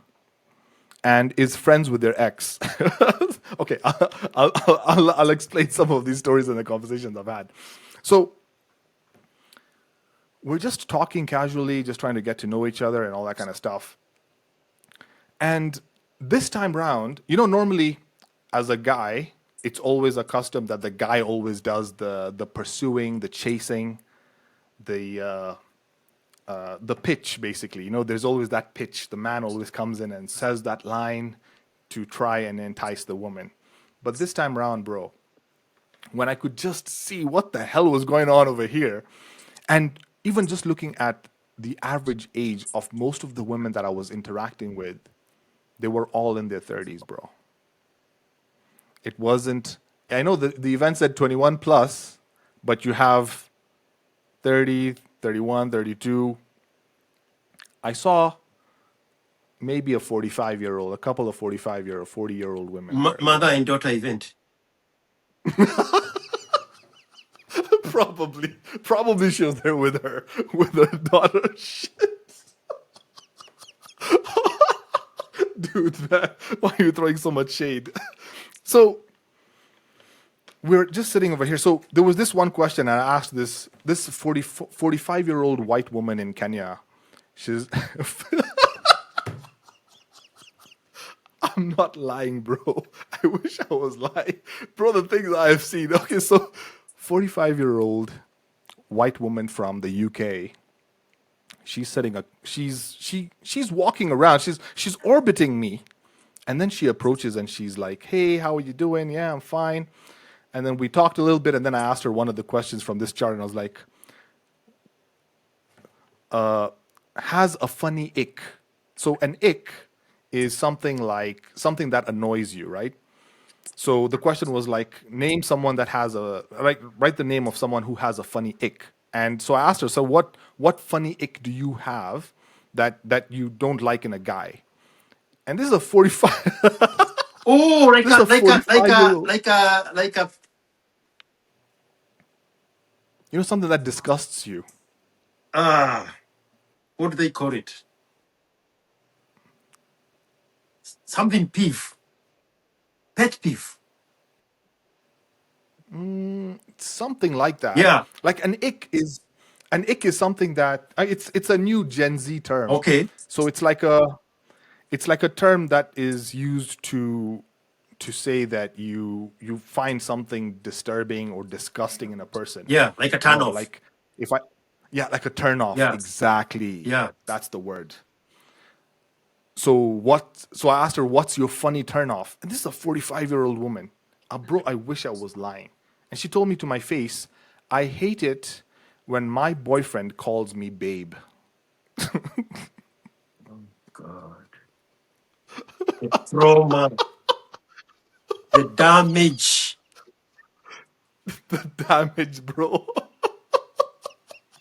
and is friends with their ex? Okay, I'll explain some of these stories in the conversations I've had. So we're just talking casually, just trying to get to know each other and all that kind of stuff. And this time round, normally as a guy, it's always accustomed that the guy always does the pursuing, the chasing, the pitch, basically. There's always that pitch. The man always comes in and says that line to try and entice the woman. But this time around, bro, when I could just see what the hell was going on over here, and even just looking at the average age of most of the women that I was interacting with, they were all in their 30s, bro. It wasn't, I know the event said 21 plus, but you have 30, 31, 32. I saw maybe a 45-year-old, a couple of 45-year-old, 40-year-old women there, Mother bro. and daughter event. Probably she was there with her daughter. Shit, dude, man, why are you throwing so much shade? So we're just sitting over here. So there was this one question, and I asked this 45-year-old white woman in Kenya. She's I'm not lying, bro. I wish I was lying. Bro, the things I've seen. Okay, so 45-year-old white woman from the UK. She's walking around. She's orbiting me. And then she approaches and she's like, "Hey, how are you doing? Yeah, I'm fine." And then we talked a little bit and then I asked her one of the questions from this chart and I was like, "Has a funny ick." So an ick is something that annoys you, right? So the question was like, name someone that has write the name of someone who has a funny ick. And so I asked her, so what funny ick do you have that you don't like in a guy? And this is a 45 Oh, this is a 45-year old. like a Something that disgusts you. ah, what do they call it? Something peeve, pet peeve. Something like that. Yeah. Like an ick is something that it's a new Gen Z term. Okay. So it's like a term that is used to say that you find something disturbing or disgusting in a person. Yeah, like a turn off. Like if I yeah, like a turn off. Yeah. Exactly. Yeah. That's the word. So I asked her, what's your funny turn off? And this is a 45-year-old woman. Bro, I wish I was lying. And she told me to my face, I hate it when my boyfriend calls me babe. Oh God. The trauma, the damage. The damage, bro.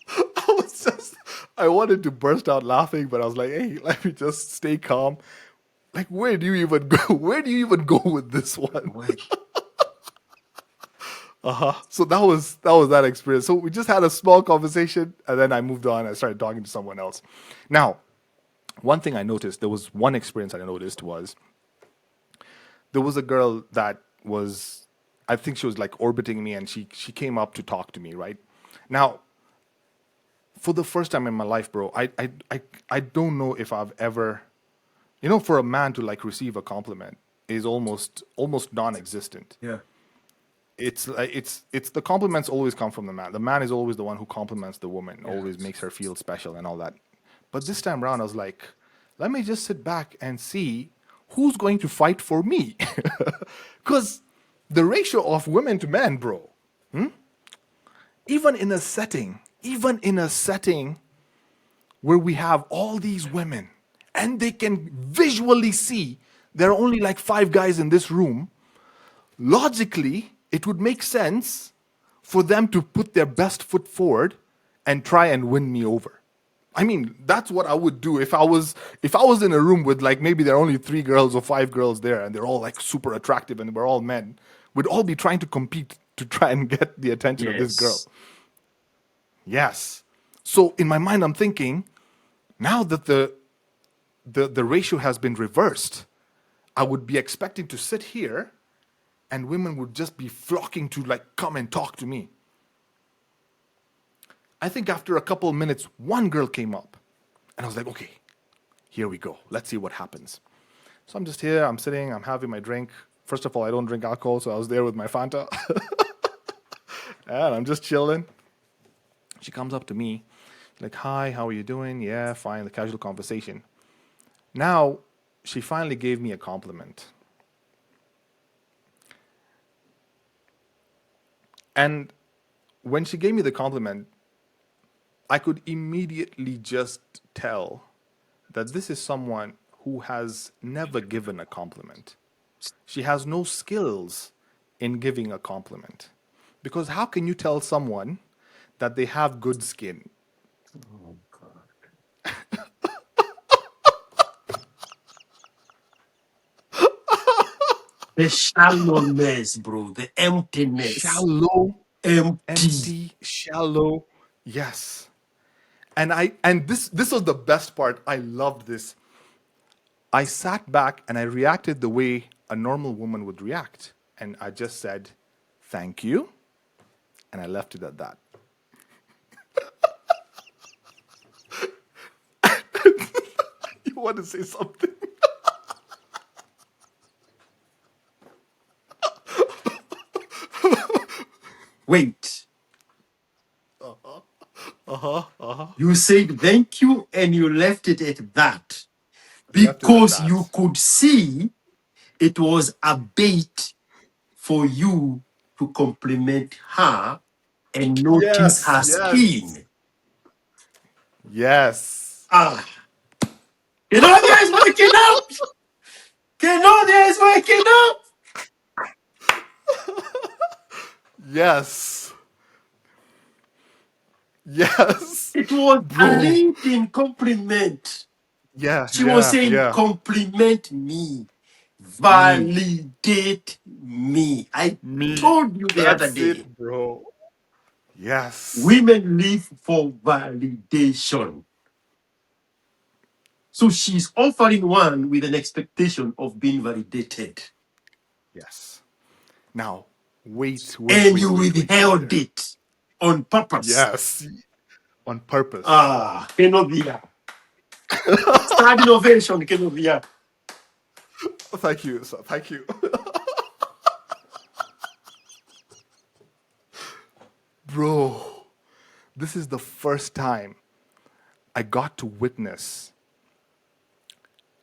I was just, I wanted to burst out laughing, but I was like, hey, let me just stay calm. Like, where do you even go? Where do you even go with this one? Wait. So that was that experience. So we just had a small conversation, and then I moved on. I started talking to someone else. Now, one thing I noticed, there was one experience I noticed was there was a girl that was, I think she was like orbiting me, and she came up to talk to me, right? Now, for the first time in my life, bro, I don't know if I've ever, for a man to like receive a compliment is almost non-existent. Yeah. It's like it's the compliments always come from the man. The man is always the one who compliments the woman, always Yes. makes her feel special and all that. But this time around, I was like, let me just sit back and see who's going to fight for me, because the ratio of women to men, bro, even in a setting where we have all these women and they can visually see there are only like five guys in this room, logically, it would make sense for them to put their best foot forward and try and win me over. I mean, that's what I would do if I was in a room with like maybe there are only three girls or five girls there and they're all like super attractive and we're all men. We'd all be trying to compete to try and get the attention of this girl. Yes. Yes. So in my mind, I'm thinking, now that the ratio has been reversed, I would be expecting to sit here and women would just be flocking to like come and talk to me. I think after a couple of minutes, one girl came up and I was like, okay, here we go. Let's see what happens. So I'm just here, I'm sitting, I'm having my drink. First of all, I don't drink alcohol, so I was there with my Fanta. And I'm just chilling. She comes up to me, like, hi, how are you doing? Yeah, fine, the casual conversation. Now, she finally gave me a compliment. And when she gave me the compliment, I could immediately just tell that this is someone who has never given a compliment. She has no skills in giving a compliment. Because how can you tell someone that they have good skin? Oh God. The shallowness, bro. The emptiness. Shallow, Empty. empty, shallow. Yes. And this was the best part. I loved this. I sat back and I reacted the way a normal woman would react. And I just said, thank you. And I left it at that. You want to say something? Wait. You said thank you and you left it at that I left it at because you that. could see it was a bait for you to compliment her and notice Yes, her yes, skin. yes, Ah, Kenodia is waking up. Kenodia is waking up. yes, yes, It was a bro. LinkedIn compliment. Yeah, She was yeah, saying, yeah. compliment me, Me, validate me. I me. told you the other That's day, it, bro. Yes, women live for validation. So she's offering one with an expectation of being validated. yes. Now, wait, wait, And wait, you wait, wait, wait. withheld it on purpose. Yes, on purpose. Ah, Kenodia. Start innovation, Kenodia. Thank you, sir. Thank you. Bro, this is the first time I got to witness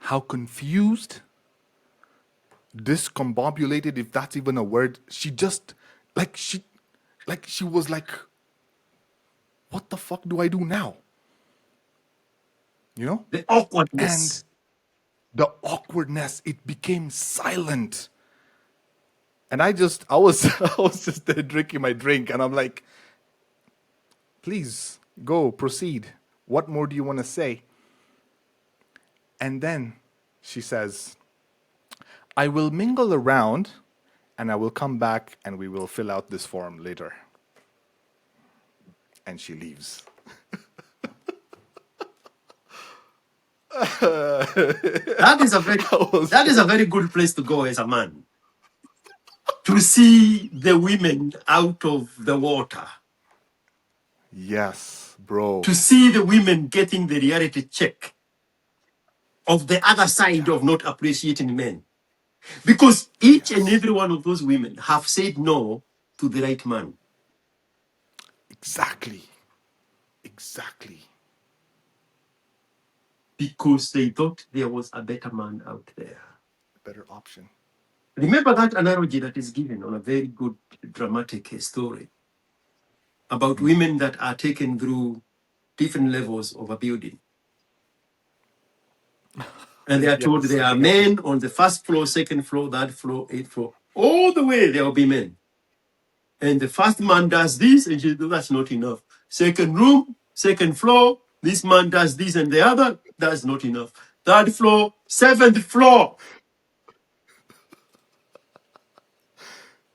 how confused, discombobulated, if that's even a word, she just, like, she was like, what the fuck do I do now? You know? The And awkwardness. the awkwardness, it became silent. And I was I was just there drinking my drink, and I'm like, please go proceed. What more do you want to say? And then she says, I will mingle around and I will come back and we will fill out this form later. And she leaves. That is a very I was that is a very good place to go as a man. To see the women out of the water. yes, bro. To see the women getting the reality check of the other side Yeah. of not appreciating men. Because each and Yes. every one of those women have said no to the right man. Exactly. Exactly. Because they thought there was a better man out there. Better option. Remember that analogy that is given on a very good dramatic story about women that are taken through different levels of a building. And they are told Yes, there are yes. men on the first floor, second floor, third floor, eighth floor. All the way there will be men. And the first man does this, and she says, that's not enough. Second room, second floor, this man does this and the other, that's not enough. Third floor, seventh floor.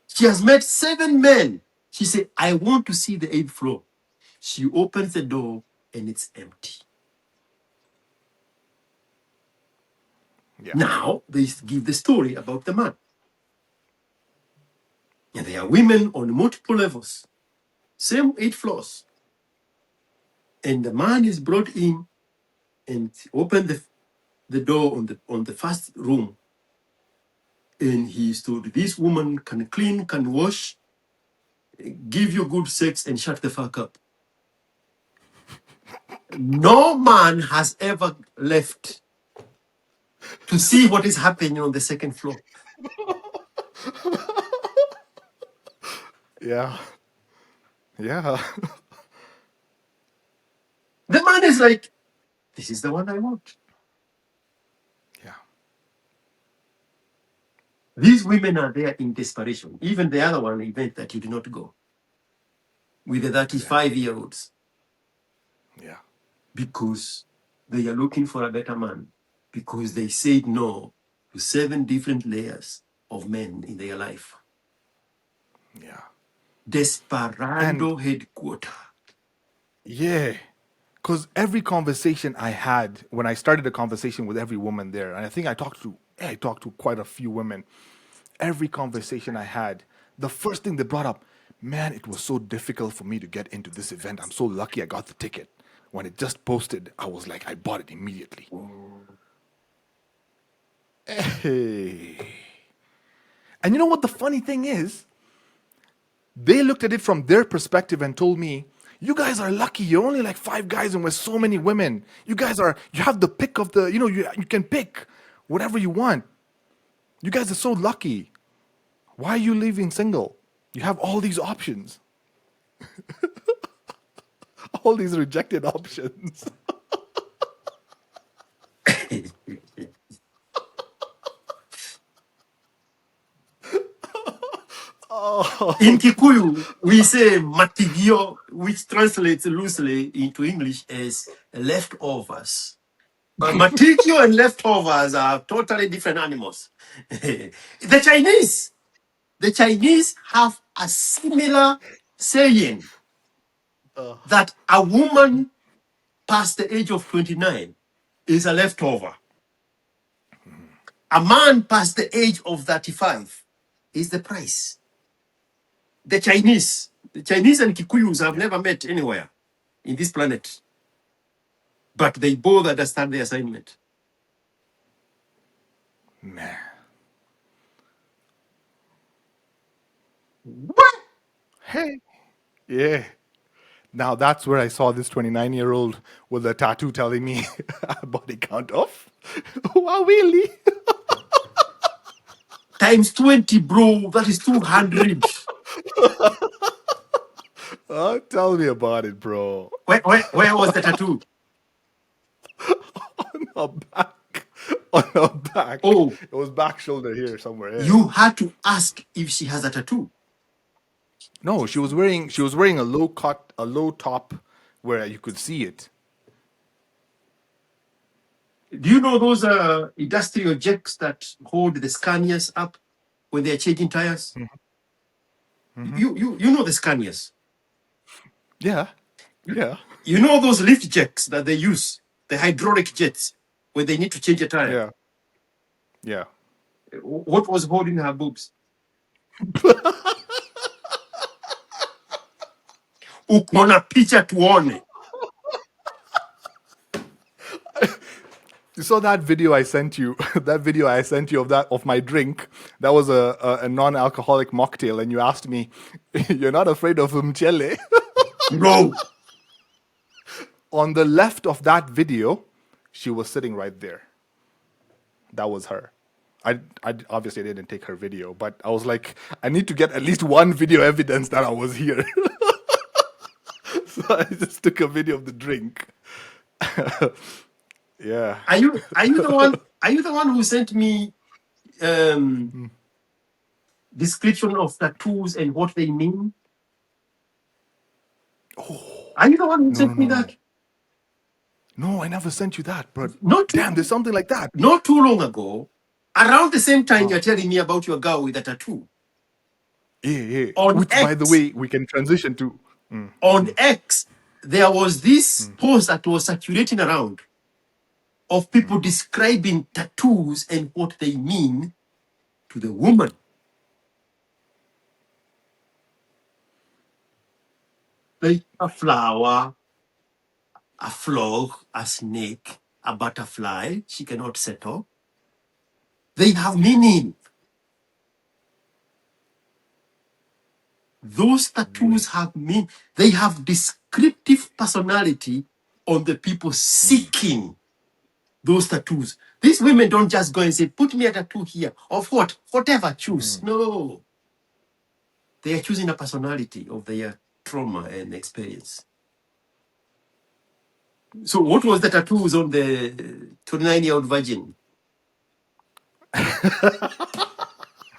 She has met 7 men. She said, I want to see the 8th floor. She opens the door and it's empty. Yeah. Now they give the story about the man. And there are women on multiple levels, same 8 floors. And the man is brought in and open the door on the first room. And he is told, this woman can clean, can wash, give you good sex, and shut the fuck up. No man has ever left to see what is happening on the second floor. Yeah. Yeah. The man is like, this is the one I want. Yeah. These women are there in desperation. Even the other one event that you did not go with the Exactly. 35-year-olds, Yeah. because they are looking for a better man, because they said no to 7 different layers of men in their life. Yeah. And Desperado headquarter. yeah, because every conversation I had when I started a conversation with every woman there, and I think I talked to quite a few women. Every conversation I had, the first thing they brought up, man, it was so difficult for me to get into this event. I'm so lucky I got the ticket. When it just posted, I was like, I bought it immediately. Hey. And you know what the funny thing is? They looked at it from their perspective and told me, you guys are lucky. You're only like 5 guys and with so many women. You have the pick of the, you can pick whatever you want. You guys are so lucky. Why are you leaving single? You have all these options, all these rejected options. In Kikuyu, we say matigio, which translates loosely into English as leftovers. Matigio and leftovers are totally different animals. The Chinese have a similar saying that a woman past the age of 29 is a leftover. A man past the age of 35 is the price. The Chinese and Kikuyus have Yeah, never met anywhere in this planet, but they both understand the assignment. man. What? Hey, yeah. Now that's where I saw this 29-year-old with a tattoo telling me body count of Wawili. Times 20, bro. That is 200. Tell me about it, bro. Where was the tattoo? On her back. On her back. Oh, It was back shoulder here somewhere. Yeah. you had to ask if she has a tattoo. No, she was wearing a low top where you could see it. Do you know those industrial jacks that hold the Scanias up when they are changing tires? You know the Scanias. Yeah. You, Yeah. you know those lift jacks that they use, the hydraulic jets, when they need to change a tire. Yeah. Yeah. What was holding her boobs? Ukona picha tuone. You saw that video I sent you. That video I sent you of my drink. That was a non-alcoholic mocktail, and you asked me, "You're not afraid of mchele?" No. On the left of that video, she was sitting right there. That was her. I obviously didn't take her video, but I was like, I need to get at least one video evidence that I was here. So I just took a video of the drink. Yeah. Are you the one? Are you the one who sent me description of tattoos and what they mean? Are you the one who No, no, sent me no, no. that? No, I never sent you that, but Not damn, too, there's something like that. not too long ago. Around the same time, you're telling me about your girl with a tattoo Yeah, yeah. on Which, by the X. way, we can transition to. On X, there was this post that was circulating around of people describing tattoos and what they mean to the woman. Like a flower, a frog, a snake, a butterfly, she cannot settle. They have meaning. Those tattoos Wait. have meaning. They have descriptive personality on the people seeking those tattoos. These women don't just go and say, put me a tattoo here of what? Whatever, choose. No. They are choosing a personality of their trauma and experience. So what was the tattoos on the 29-year-old virgin?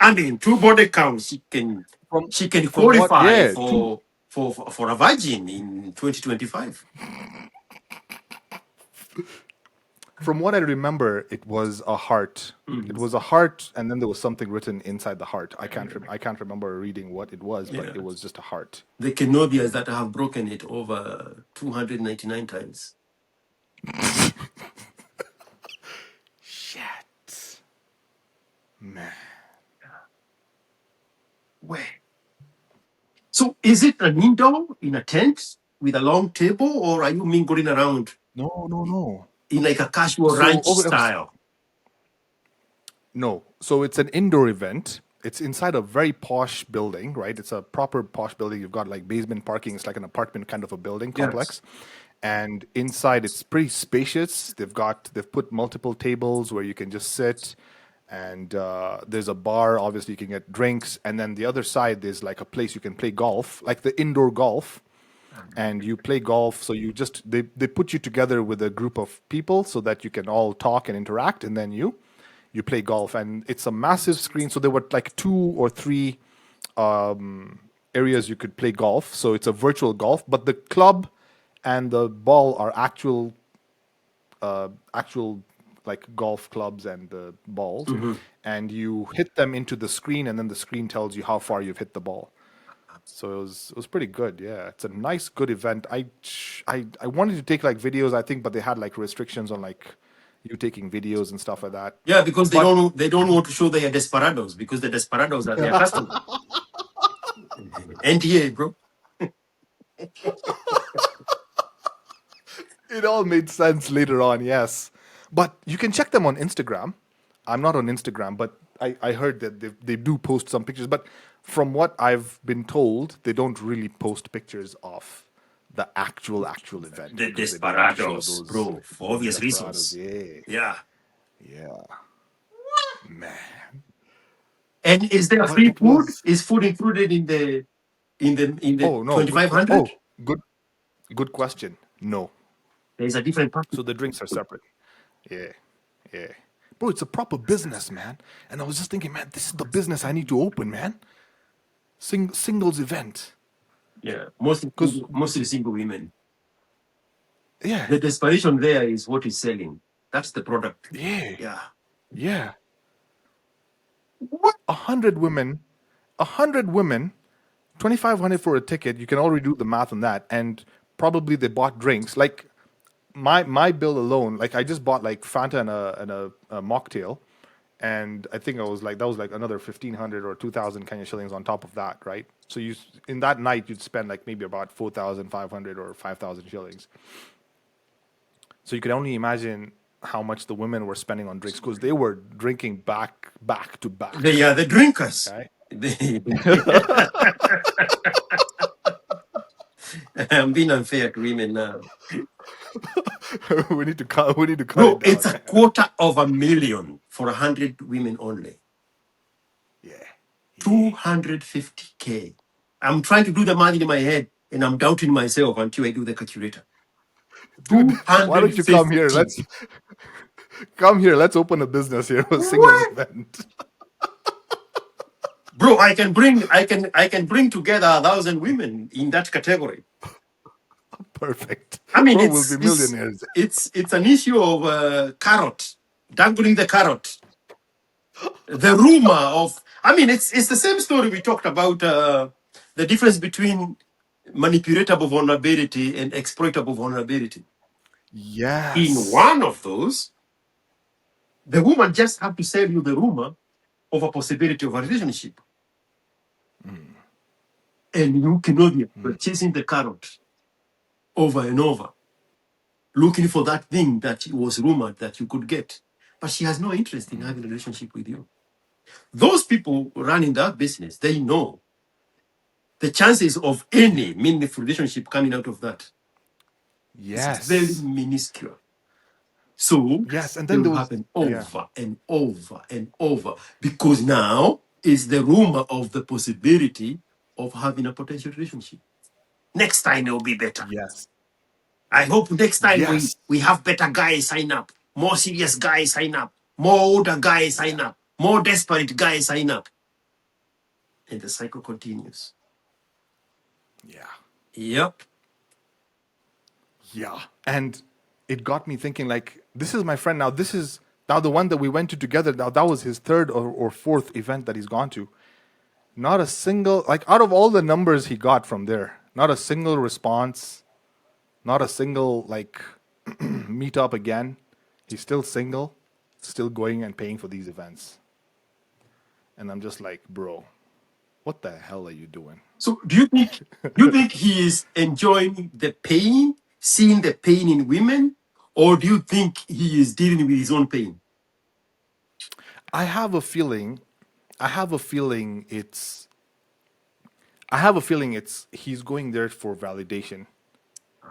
I mean, two body counts. From She can from what? qualify Yeah, two. for a virgin in 2025. From what I remember, it was a heart. It was a heart, and then there was something written inside the heart. I can't remember reading what it was, but Yeah. it was just a heart. The Kenobias that have broken it over 299 times. Shit, man. Where? So is it an indoor in a tent with a long table, or are you mingling around No, no, no. in like a casual So ranch okay, style? no. So it's an indoor event. It's inside a very posh building, right? It's a proper posh building. You've got like basement parking. It's like an apartment kind of a building Yes. complex. And inside it's pretty spacious. They've put multiple tables where you can just sit, and there's a bar. Obviously, you can get drinks, and then the other side there's like a place you can play golf, like the indoor golf, and you play golf. So they put you together with a group of people so that you can all talk and interact, and then you play golf, and it's a massive screen. So there were like two or three areas you could play golf. So it's a virtual golf, but the club and the ball are actual like golf clubs and the balls, and you hit them into the screen, and then the screen tells you how far you've hit the ball. So it was pretty good. Yeah, it's a nice, good event. I wanted to take like videos, I think, but they had like restrictions on like you taking videos and stuff like that. Yeah, because they But don't want to show they are desperados because the desperados are their customers. NTA, bro. it all made sense later on, yes. But you can check them on Instagram. I'm not on Instagram, but I heard that they do post some pictures. But from what I've been told, they don't really post pictures of the actual event The because they don't want to show desperados, those bro, for obvious desperados. reasons. Yeah, Yeah. yeah, man. And is there But free it food? was Is food included in the oh no, good 2500? good question. No, There is a different package. so the drinks are separate. Yeah, yeah, bro. It's a proper business, man. And I was just thinking, man, this is the business I need to open, man. Singles event, Yeah, because mostly single women. yeah, The desperation there is what is selling. That's the product. yeah, Yeah. yeah. What? 100 women, 100 women, 2,500 for a ticket. You can already do the math on that, and probably they bought drinks. Like my bill alone, like I just bought like Fanta and a mocktail, and I think I was like that was like another 1,500 or 2,000 Kenya shillings on top of that, right? So you in that night you'd spend like maybe about 4,500 or 5,000 shillings. So you could only imagine how much the women were spending on drinks because they were drinking back to They back. are the drinkers. Okay. They, I'm being unfair to women now. We need to cut Bro, it it's down, a man. quarter of a million for 100 women only. Yeah. Yeah. 250K. I'm trying to do the math in my head and I'm doubting myself until I do the calculator. Dude, why don't you come here? 250. Let's come here. Let's open a business here, a singles What? event. Bro, I can bring together 1,000 women in that category. Perfect. I mean, Bro, we'll be millionaires. it's an issue of carrot, dangling the carrot. The rumor of, I mean, it's the same story we talked about, the difference between manipulatable vulnerability and exploitable vulnerability. In Yes. one of those, the woman just have to sell you the rumor of a possibility of a relationship, and you cannot be chasing the carrot over and over, looking for that thing that was rumored that you could get. But she has no interest in having a relationship with you. Those people running that business, they know the chances of Yeah. any meaningful relationship coming out of that is very Yes. minuscule. So Yes. And they then there will was happen yeah. over and over and over because now is the rumor of the possibility of having a potential relationship. Next time it will be better. Yes. I hope next time Yes. we have better guys sign up, more serious guys sign up, more older guys Yeah. sign up, more desperate guys sign up. And the cycle continues. Yeah. Yep. Yeah. And it got me thinking like this is my friend now. This is now the one that we went to together. Now that was his third or fourth event that he's gone to. Not a single like out of all the numbers he got from there, not a single response, not a single like meet up again. He's still single, still going and paying for these events. And I'm just like, bro, what the hell are you doing? So do you think he is enjoying the pain, seeing the pain in women, or do you think he is dealing with his own pain? I have a feeling I have a feeling it's I have a feeling it's he's going there for validation.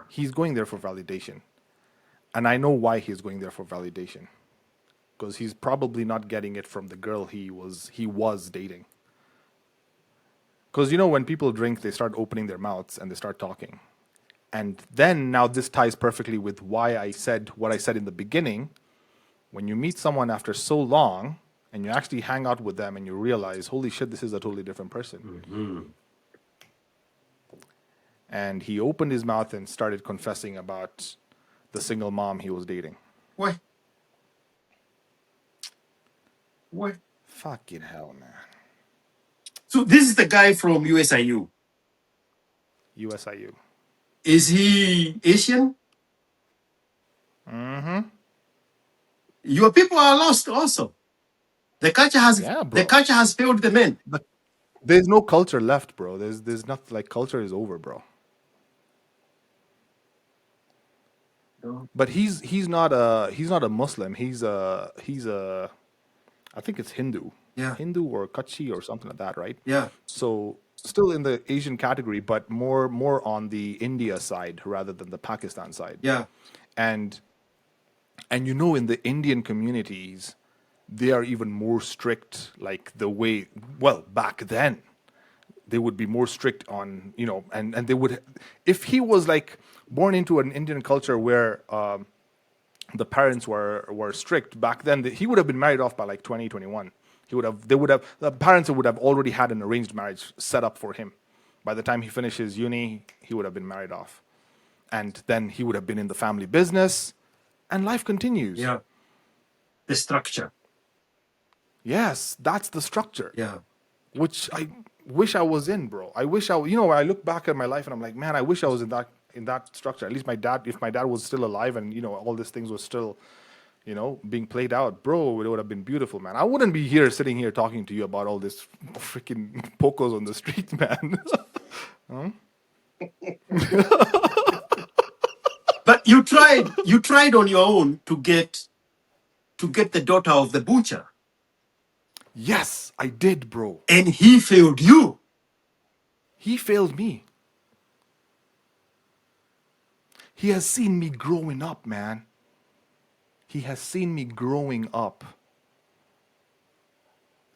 He's going there for validation. And I know why he's going there for validation. Because he's probably not getting it from the girl he was dating. Because you know when people drink, they start opening their mouths and they start talking. And then now this ties perfectly with why I said what I said in the beginning. When you meet someone after so long and you actually hang out with them and you realize, holy shit, this is a totally different person. Mhm. And he opened his mouth and started confessing about the single mom he was dating. What? What? Fucking hell, man. So this is the guy from USIU. USIU. Is he Asian? Mm-hmm. Your people are lost also. The culture has Yeah, the bro. culture has failed the men. But there's no culture left, bro. There's not like culture is over, bro. No. But he's not a Muslim. He's a I think it's Hindu. Yeah. Hindu or Kutchi or something like that, right? Yeah. So still in the Asian category, but more on the India side rather than the Pakistan side. Yeah. And you know, in the Indian communities, they are even more strict, like the way, well, back then they would be more strict on, you know, and they would, if he was like born into an Indian culture where the parents were strict back then, he would have been married off by like 2021. He would have, they would have, the parents would have already had an arranged marriage set up for him. By the time he finishes uni, he would have been married off, and then he would have been in the family business, and life continues. Yeah. The structure. Yes, that's the structure, Yeah. which I wish I was in, bro. I wish I, you know, I look back at my life and I'm like, man, I wish I was in that structure. At least my dad, if my dad was still alive and you know all these things were still, you know, being played out, bro, it would have been beautiful, man. I wouldn't be here sitting here talking to you about all this freaking pocos on the street, man. But you tried on your own to get the daughter of the butcher, Yes, I did, bro. and he failed you. He failed me. He has seen me growing up, man. He has seen me growing up.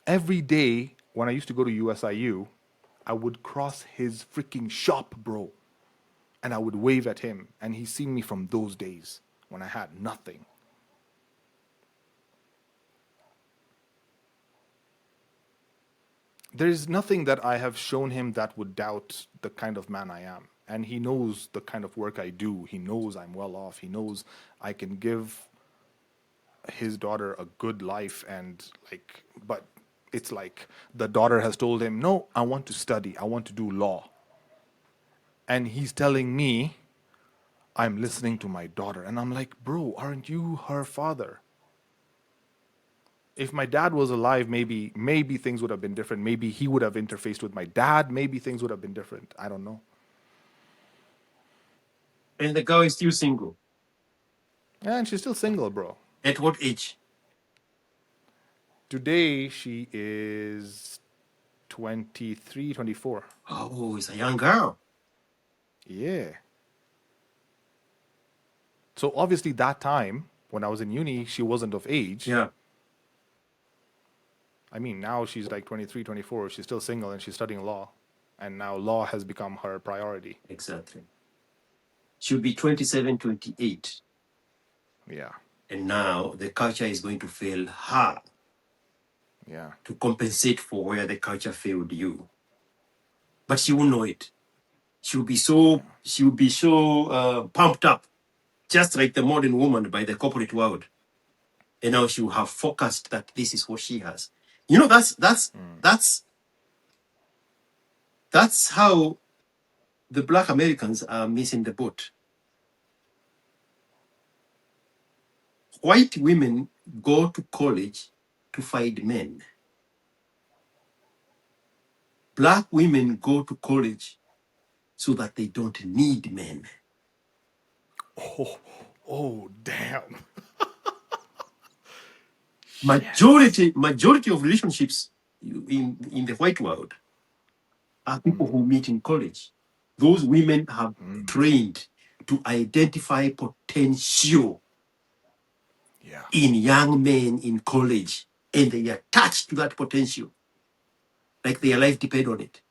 Every day when I used to go to USIU, I would cross his freaking shop, bro. And I would wave at him. And he's seen me from those days when I had nothing. There's nothing that I have shown him that would doubt the kind of man I am. And he knows the kind of work I do. He knows I'm well off. He knows I can give his daughter a good life, and like, but it's like the daughter has told him, no, I want to study, I want to do law. And he's telling me I'm listening to my daughter. And I'm like, bro, aren't you her father? If my dad was alive, maybe things would have been different. Maybe he would have interfaced with my dad. Maybe things would have been different. I don't know. And the girl is still single. And she's still single, bro. At what age? Today she is 23, 24. Oh, it's a young girl. Yeah. So obviously that time when I was in uni, she wasn't of age. Yeah. I mean, now she's like 23, 24. She's still single and she's studying law. And now law has become her priority. Exactly. She'll be 27, 28. Yeah. And now the culture is going to fail her Yeah. to compensate for where the culture failed you. But she won't know it. She'll be so pumped up, just like the modern woman by the corporate world. And now she'll have focused that this is what she has. You know, that's how the Black Americans are missing the boat. White women go to college to find men. Black women go to college so that they don't need men. Oh, damn. Majority of relationships in the white world are people who meet in college. Those women have trained to identify potential Yeah. in young men in college, and they are attached to that potential, like their life depends on it.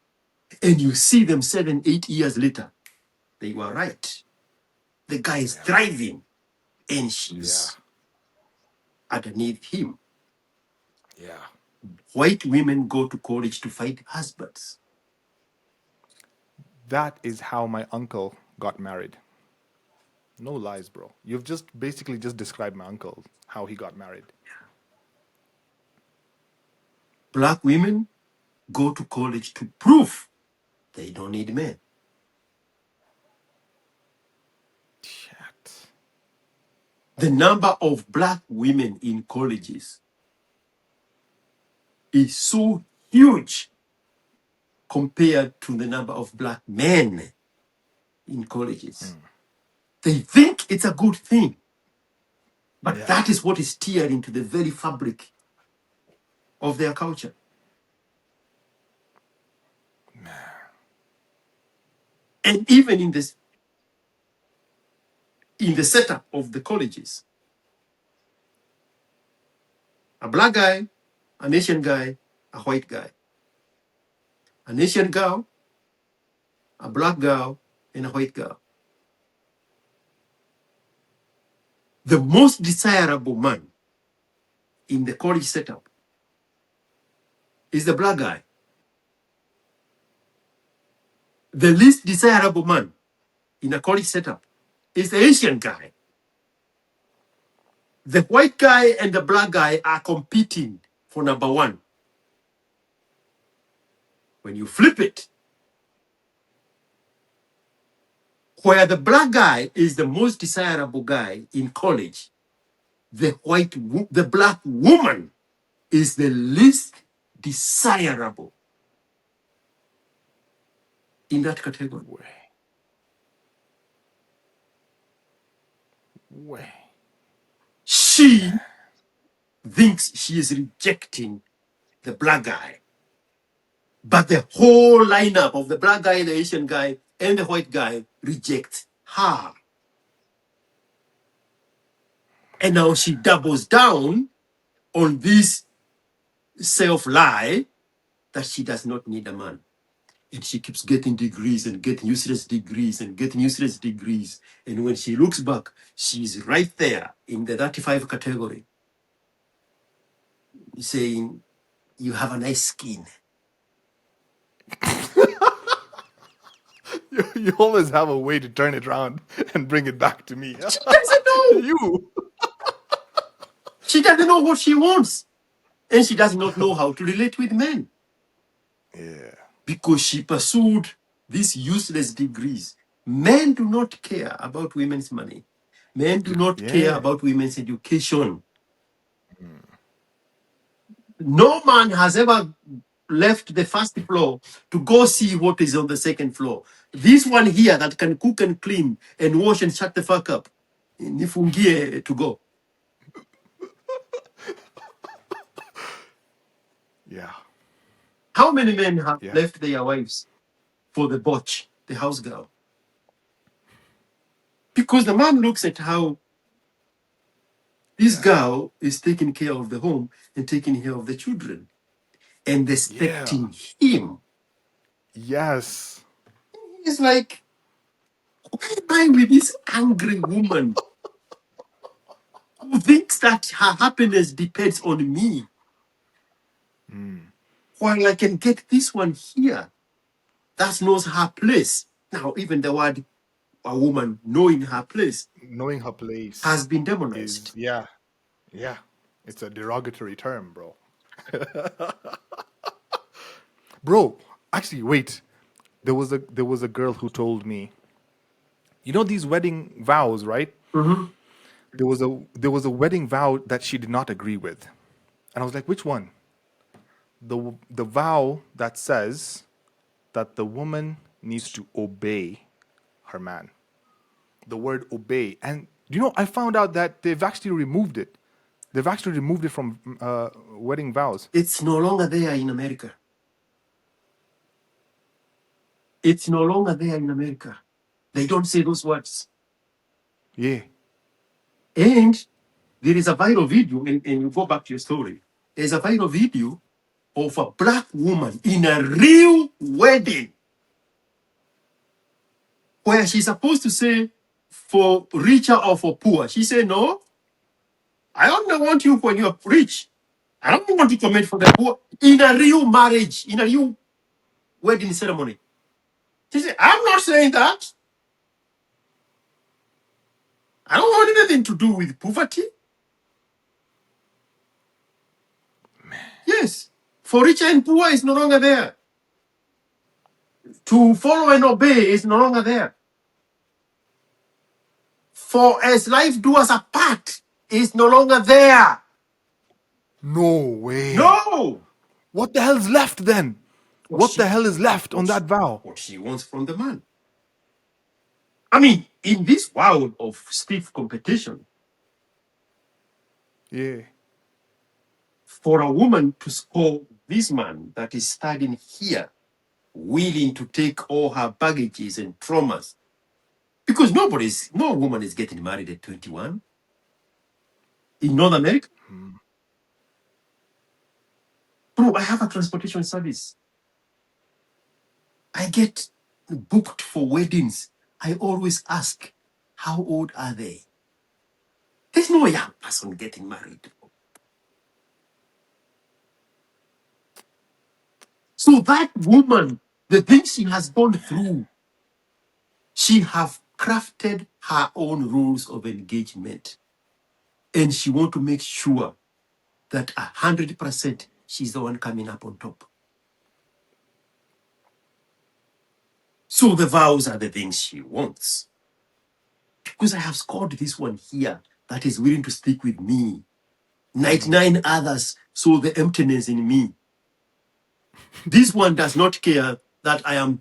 And you see them 7, 8 years later, they were right. The guy is thriving, and she's underneath him. Yeah. White women go to college to find husbands. That is how my uncle got married. No lies, bro. You've just basically just described my uncle, how he got married. Black women go to college to prove they don't need men. Chat. The number of black women in colleges is so huge compared to the number of black men in colleges. They think it's a good thing, but that is what is teared into the very fabric of their culture. And even in the setup of the colleges, a black guy, an Asian guy, a white guy, an Asian girl, a black girl, and a white girl. The most desirable man in the college setup is the black guy. The least desirable man in a college setup is the Asian guy. The white guy and the black guy are competing for number one. When you flip it, where the black guy is the most desirable guy in college, the black woman is the least desirable in that category. Way. Way. She thinks she is rejecting the black guy. But the whole lineup of the black guy, the Asian guy, and the white guy reject her. And now she doubles down on this self-lie that she does not need a man. And she keeps getting degrees and getting useless degrees and getting useless degrees. And when she looks back, she's right there in the 35 category, saying, you have a nice skin. You always have a way to turn it around and bring it back to me. She doesn't know. You. She doesn't know what she wants. And she does not know how to relate with men. Yeah. Because she pursued these useless degrees. Men do not care about women's money. Men do not care Yeah. about women's education. No man has ever left the first floor to go see what is on the second floor. This one here that can cook and clean and wash and shut the fuck up. Nifungie to go. Yeah. How many men have Yeah. left their wives for the botch, the house girl? Because the man looks at how this Yeah. girl is taking care of the home and taking care of the children and Yeah. expecting him. Yes. He's like, why am I with this angry woman who thinks that her happiness depends on me? While I can get this one here that knows her place. Now, even the word a woman knowing her place Knowing her place has been demonized. is, yeah. Yeah. It's a derogatory term, bro. Bro, actually, wait. There was a girl who told me, you know these wedding vows, right? Mhm. There was a wedding vow that she did not agree with. And I was like, which one? The vow that says that the woman needs to obey her man. The word obey. And I found out that they've actually removed it. They've actually removed it from wedding vows. It's no longer there in America. It's no longer there in America. They don't say those words. Yeah. And there is a viral video, and you go back to your story. There's a viral video of a black woman in a real wedding where she's supposed to say, for richer or for poor. She said, no, I only want you when you're rich. I don't want to commit for the poor. In a real marriage, in a real wedding ceremony. She said, I'm not saying that. I don't want anything to do with poverty. Yes, for rich and poor is no longer there. To follow and obey is no longer there. For as life do us apart is no longer there. No way. No. What the hell's left then? What What the she hell is left what on she, that vow? what she wants from the man. I mean, in this world of stiff competition, Yeah. For a woman to score this man that is studying here, willing to take all her baggages and traumas, because no woman is getting married at 21 in North America. Bro, I have a transportation service. I get booked for weddings. I always ask, how old are they? There's no young person getting married. So that woman, the things she has gone through, she have crafted her own rules of engagement. And she want to make sure that 100% she's the one coming up on top. So the vows are the things she wants. Because I have scored this one here that is willing to stick with me. 99 others saw the emptiness in me. This one does not care that I am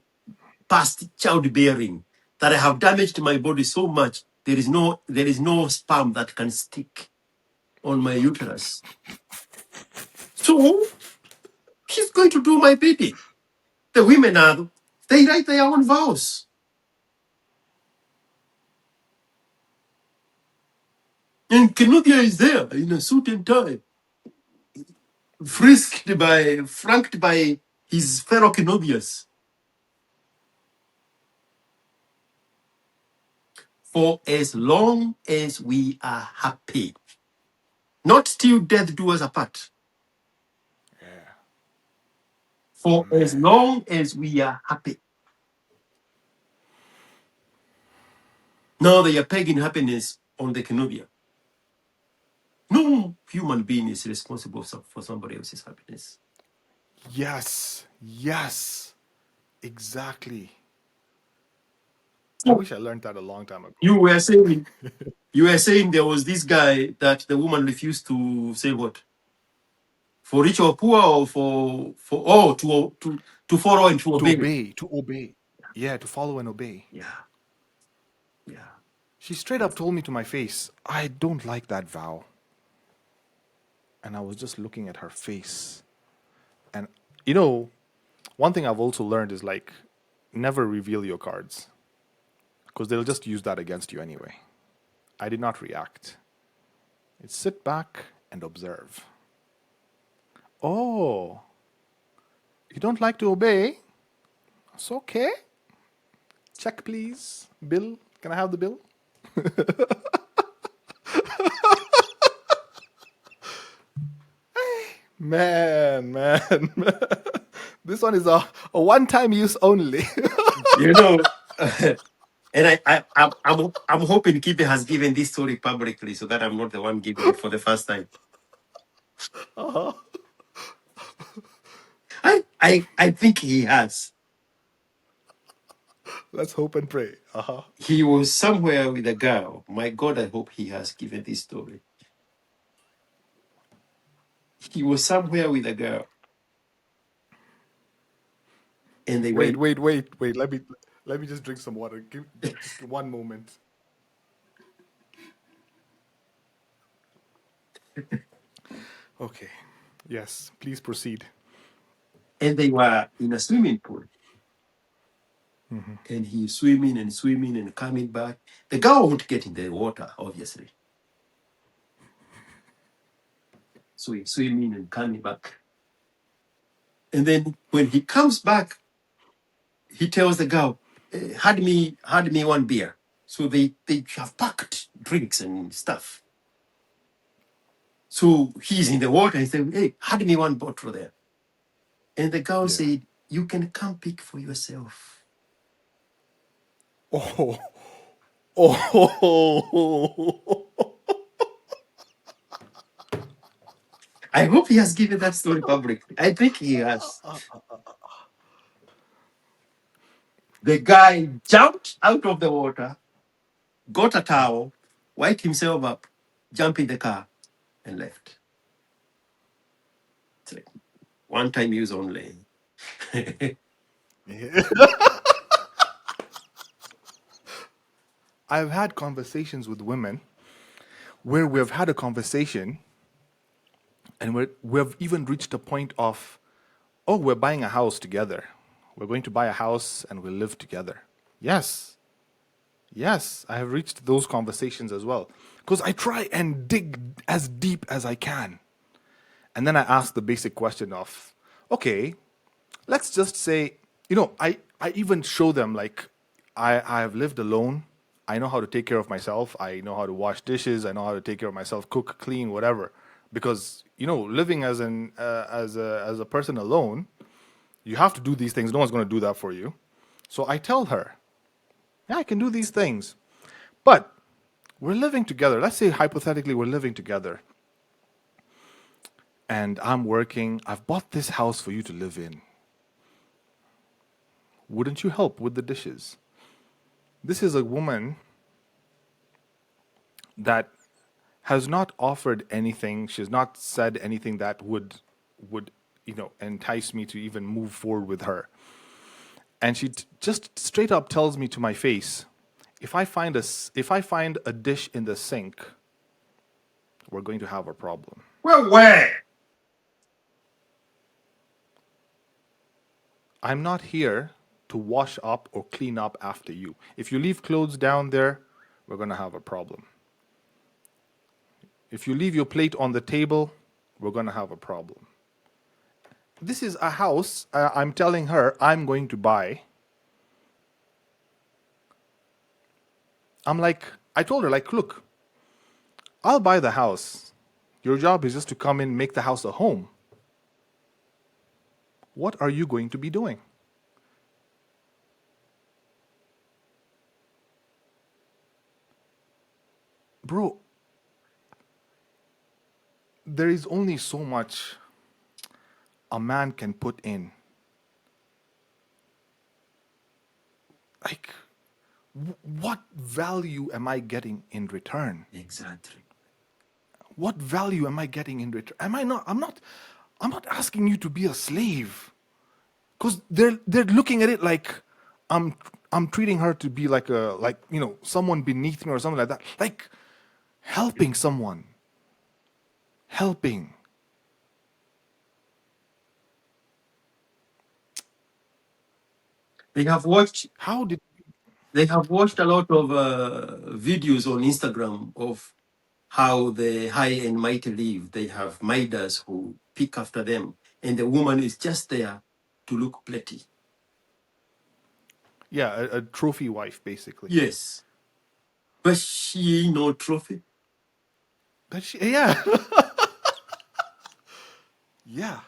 past childbearing, that I have damaged my body so much, there is no sperm that can stick on my uterus. So he's going to do my bidding. The women they write their own vows. And Kenodia is there in a suit and tie, franked by his fellow Kenodians. For as long as we are happy, not till death do us apart. Yeah. For as Man. long as we are happy. Now they are pegging happiness on the Kenobia. No human being is responsible for somebody else's happiness. Yes. Yes. Exactly. I So wish I learned that a long time ago. you were saying there was this guy that the woman refused to say what? For rich or poor, or to follow and to To obey. obey. To obey. Yeah, to follow and obey. Yeah, yeah. She straight up told me to my face, I don't like that vow. And I was just looking at her face. And, you know, one thing I've also learned is like, never reveal your cards because they'll just use that against you anyway. I did not react. It's sit back and observe. Oh, you don't like to obey? It's okay. Check, please. Bill, can I have the bill? Man. This one is a one time use only. You know, and I'm hoping Kibe has given this story publicly so that I'm not the one giving it for the first time. I think he has. Let's hope and pray. Uh-huh. He was somewhere with a girl. My God, I hope he has given this story. He was somewhere with a girl, and they were. Wait. Let me just drink some water. Give just one moment. Okay. Yes, please proceed. And they were in a swimming pool. And he's swimming and swimming and coming back. The girl won't get in the water, obviously. So he's swimming and coming back. And then when he comes back, he tells the girl, had me one beer. So they have packed drinks and stuff. So he's in the water and said, hey, had me one bottle there. And the girl Yeah. said, you can come pick for yourself. Oh. Oh. I hope he has given that story publicly. I think he has. The guy jumped out of the water, got a towel, wiped himself up, jumped in the car, and left. It's like one time use only. Yeah. I've had conversations with women where we've had a conversation And we've even reached a point of, oh, we're buying a house together. We're going to buy a house and we'll live together. Yes, yes, I have reached those conversations as well. Because I try and dig as deep as I can. And then I ask the basic question of, okay, let's just say, I even show them like I have lived alone. I know how to take care of myself. I know how to wash dishes. I know how to take care of myself, cook, clean, whatever. Because living as a person alone, you have to do these things. No one's going to do that for you. So I tell her, yeah, I can do these things. But we're living together. Let's say hypothetically we're living together and I'm working. I've bought this house for you to live in. Wouldn't you help with the dishes? This is a woman that has not offered anything. She's not said anything that would entice me to even move forward with her. And she just straight up tells me to my face, if I find a dish in the sink, we're going to have a problem. Well, where? I'm not here to wash up or clean up after you. If you leave clothes down there, we're going to have a problem. If you leave your plate on the table, we're going to have a problem. This is a house I'm telling her I'm going to buy. I told her, like, look, I'll buy the house. Your job is just to come in, make the house a home. What are you going to be doing? Bro, there is only so much a man can put in. Like, what value am I getting in return? Exactly. What value am I getting in return? I'm not asking you to be a slave. Because they're looking at it like I'm I'm treating her to be like someone beneath me or something like that. Like helping someone. Helping. They have watched How did they have watched a lot of videos on Instagram of how the high and mighty live. They have maidas who pick after them, and the woman is just there to look pretty. yeah, a trophy wife basically. Yes, but she ain't no trophy. But yeah. Yeah.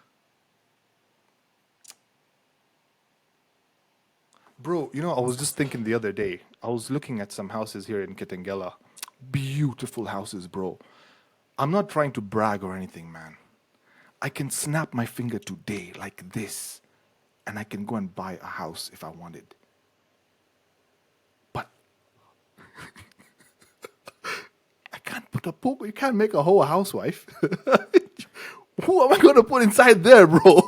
Bro, I was just thinking the other day. I was looking at some houses here in Kitengela. Beautiful houses, bro. I'm not trying to brag or anything, man. I can snap my finger today like this, and I can go and buy a house if I wanted. But I can't put a poke. You can't make a whole housewife. Who am I going to put inside there, bro?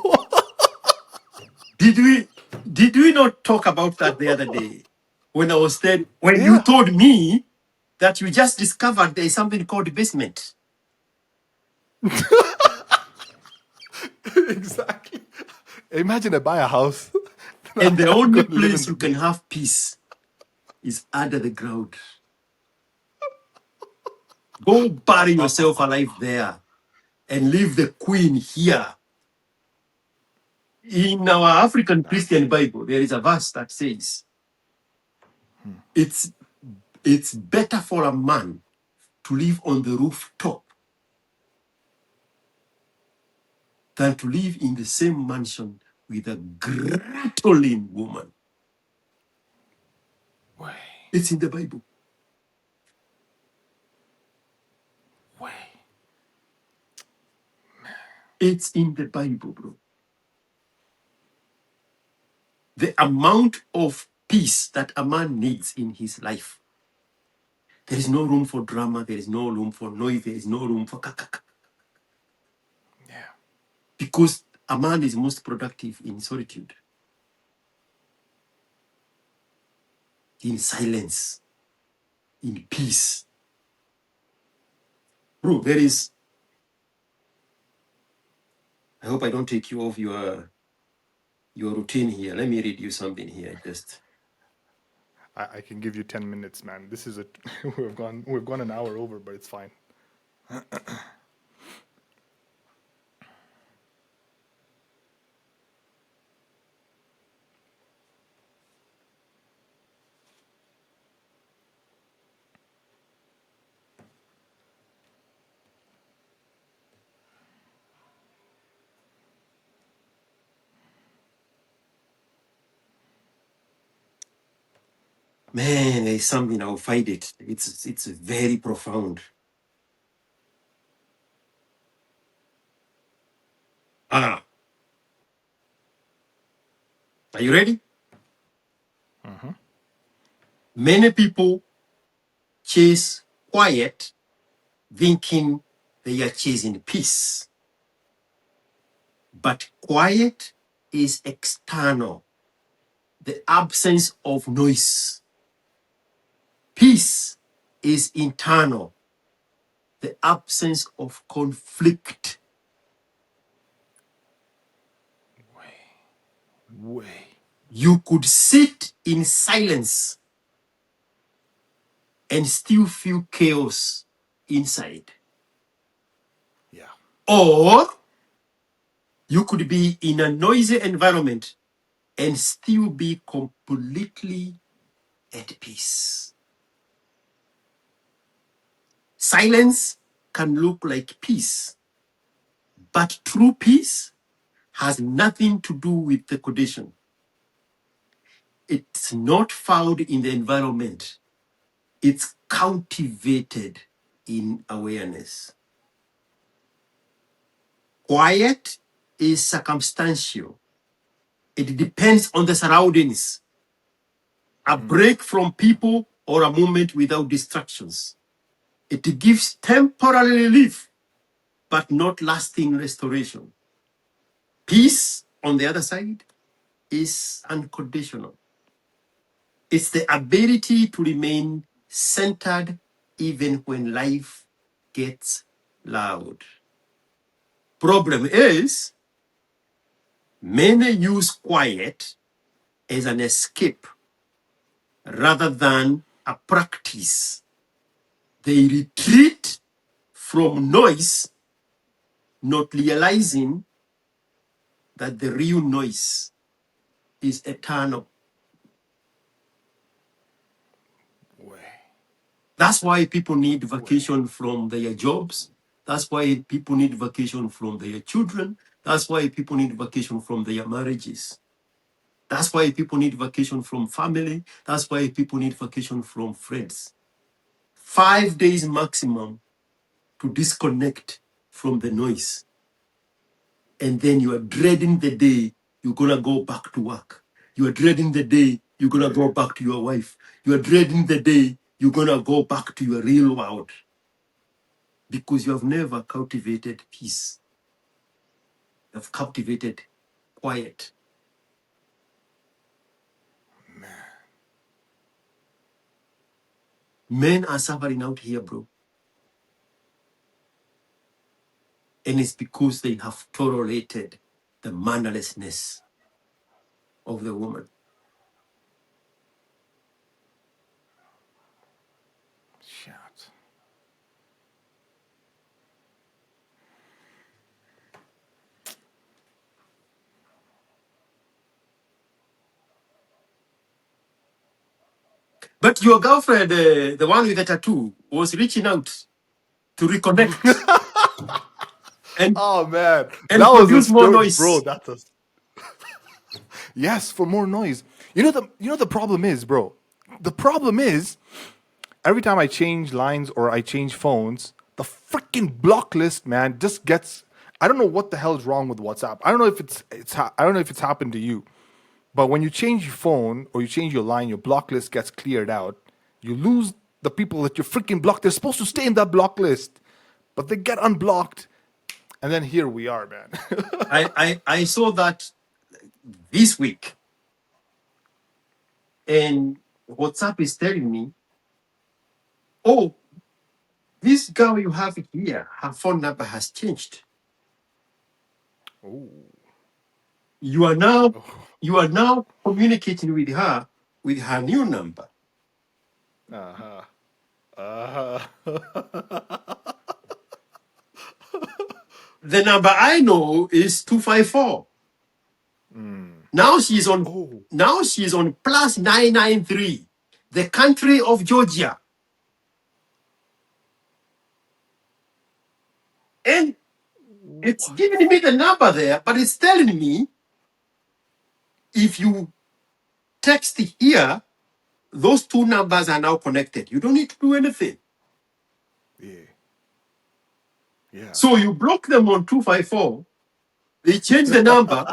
Did we did we not talk about that the other day when you Yeah, told me that you just discovered there is something called basement, exactly. Imagine I buy a house. and the I'm only going to live in place the you can basement. have peace is under the ground. Go bury yourself alive there and leave the queen here. In our African Christian Bible, there is a verse that says it's it's better for a man to live on the rooftop than to live in the same mansion with a grattling woman. Way, It's in the Bible. way. It's in the Bible, bro. The amount of peace that a man needs in his life. There is no room for drama. There is no room for noise. There is no room for kakaka. Yeah. Because a man is most productive in solitude, in silence, in peace. Bro, there is I hope I don't take you off your routine here. Let me read you something here. Just I can give you 10 minutes, man. This is a we've gone an hour over, but it's fine. man, there's something I'll find it. It's very profound. Ah, are you ready? Many people chase quiet, thinking they are chasing peace. But quiet is external, the absence of noise. Peace is internal, the absence of conflict. Way. You could sit in silence and still feel chaos inside. Yeah. Or you could be in a noisy environment and still be completely at peace. Silence can look like peace, but true peace has nothing to do with the condition. It's not found in the environment. It's cultivated in awareness. Quiet is circumstantial. It depends on the surroundings. A break from people or a moment without distractions. It gives temporary relief, but not lasting restoration. Peace, on the other side, is unconditional. It's the ability to remain centered even when life gets loud. Problem is, many use quiet as an escape rather than a practice. They retreat from noise, not realizing that the real noise is eternal. Way. That's why people need vacation from their jobs. That's why people need vacation from their children. That's why people need vacation from their marriages. That's why people need vacation from family. That's why people need vacation from friends. 5 days maximum to disconnect from the noise. And then you are dreading the day you're going to go back to work. You are dreading the day you're going to go back to your wife. You are dreading the day you're going to go back to your real world because you have never cultivated peace. You have cultivated quiet. Men are suffering out here, bro. And it's because they have tolerated the mannerlessness of the woman. Shit. But your girlfriend, the one with the tattoo, was reaching out to reconnect and, Oh man, and that was a produce more story, bro. noise. That's a yes for more noise. You know the problem is, bro. The problem is every time I change lines or I change phones, the freaking block list, man, just gets. I don't know what the hell is wrong with WhatsApp. I don't know if I don't know if it's happened to you, but when you change your phone or you change your line, your block list gets cleared out. You lose the people that you freaking blocked. They're supposed to stay in that block list, but they get unblocked, and then here we are, man. I saw that this week, and WhatsApp is telling me, oh, this girl you have here, her phone number has changed. Ooh. You are now communicating with her new number. Uh-huh. Uh-huh. The number I know is 254. Now she's on Oh. plus 993. The country of Georgia. And it's giving me the number there, but it's telling me if you text here, those two numbers are now connected. You don't need to do anything. Yeah. Yeah. So you block them on 254. They change the number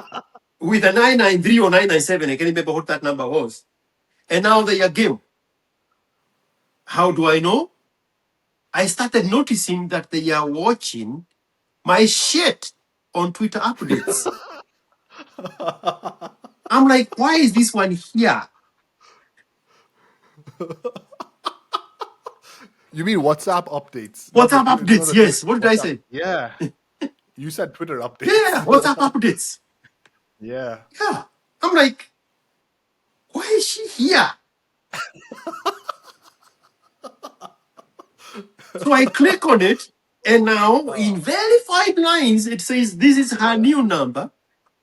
with a 993 or 997. I can't remember what that number was. And now they are game. How do I know? I started noticing that they are watching my shit on Twitter updates. I'm like, why is this one here? You mean WhatsApp updates, not the WhatsApp not updates, the Twitter. yes. What did I WhatsApp. say? Yeah. You said Twitter Yeah, updates. WhatsApp updates. Yeah. Yeah. I'm like, why is she here? So I click on it, and now in verified lines, it says this is her new number.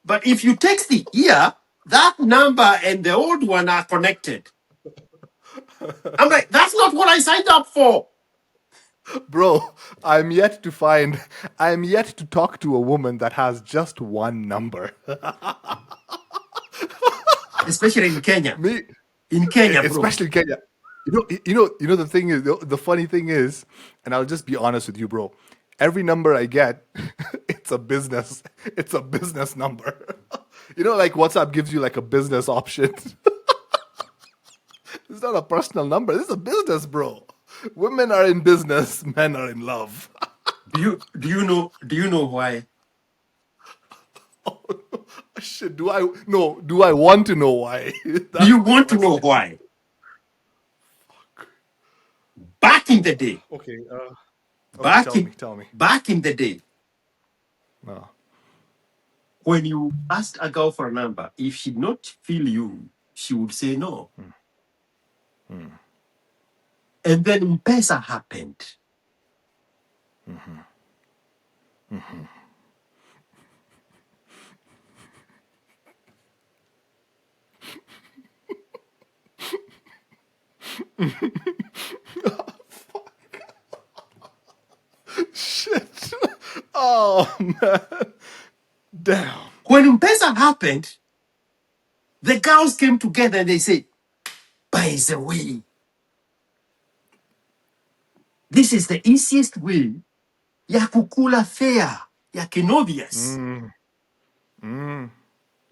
But if you text it here, that number and the old one are connected. I'm like, that's not what I signed up for. Bro, I'm yet to talk to a woman that has just one number. Especially in Kenya. Me, In Kenya, bro. especially Kenya. The thing is, the funny thing is, and I'll just be honest with you, bro. Every number I get, it's a business number. Like WhatsApp gives you like a business option. It's not a personal number. This is a business, bro. Women are in business, men are in love. Do you know why? Shit, do I want to know why? Do That's you the want to know question. why? Back in the day, Okay, okay, back tell in me, tell me. back in the day, No. when you asked a girl for a number, if she did not feel you, she would say no. And then M-Pesa happened. Shit. Oh man. Damn. When M-Pesa happened, the girls came together and they said, by the way, this is the easiest way ya kukula fare ya Kenobias.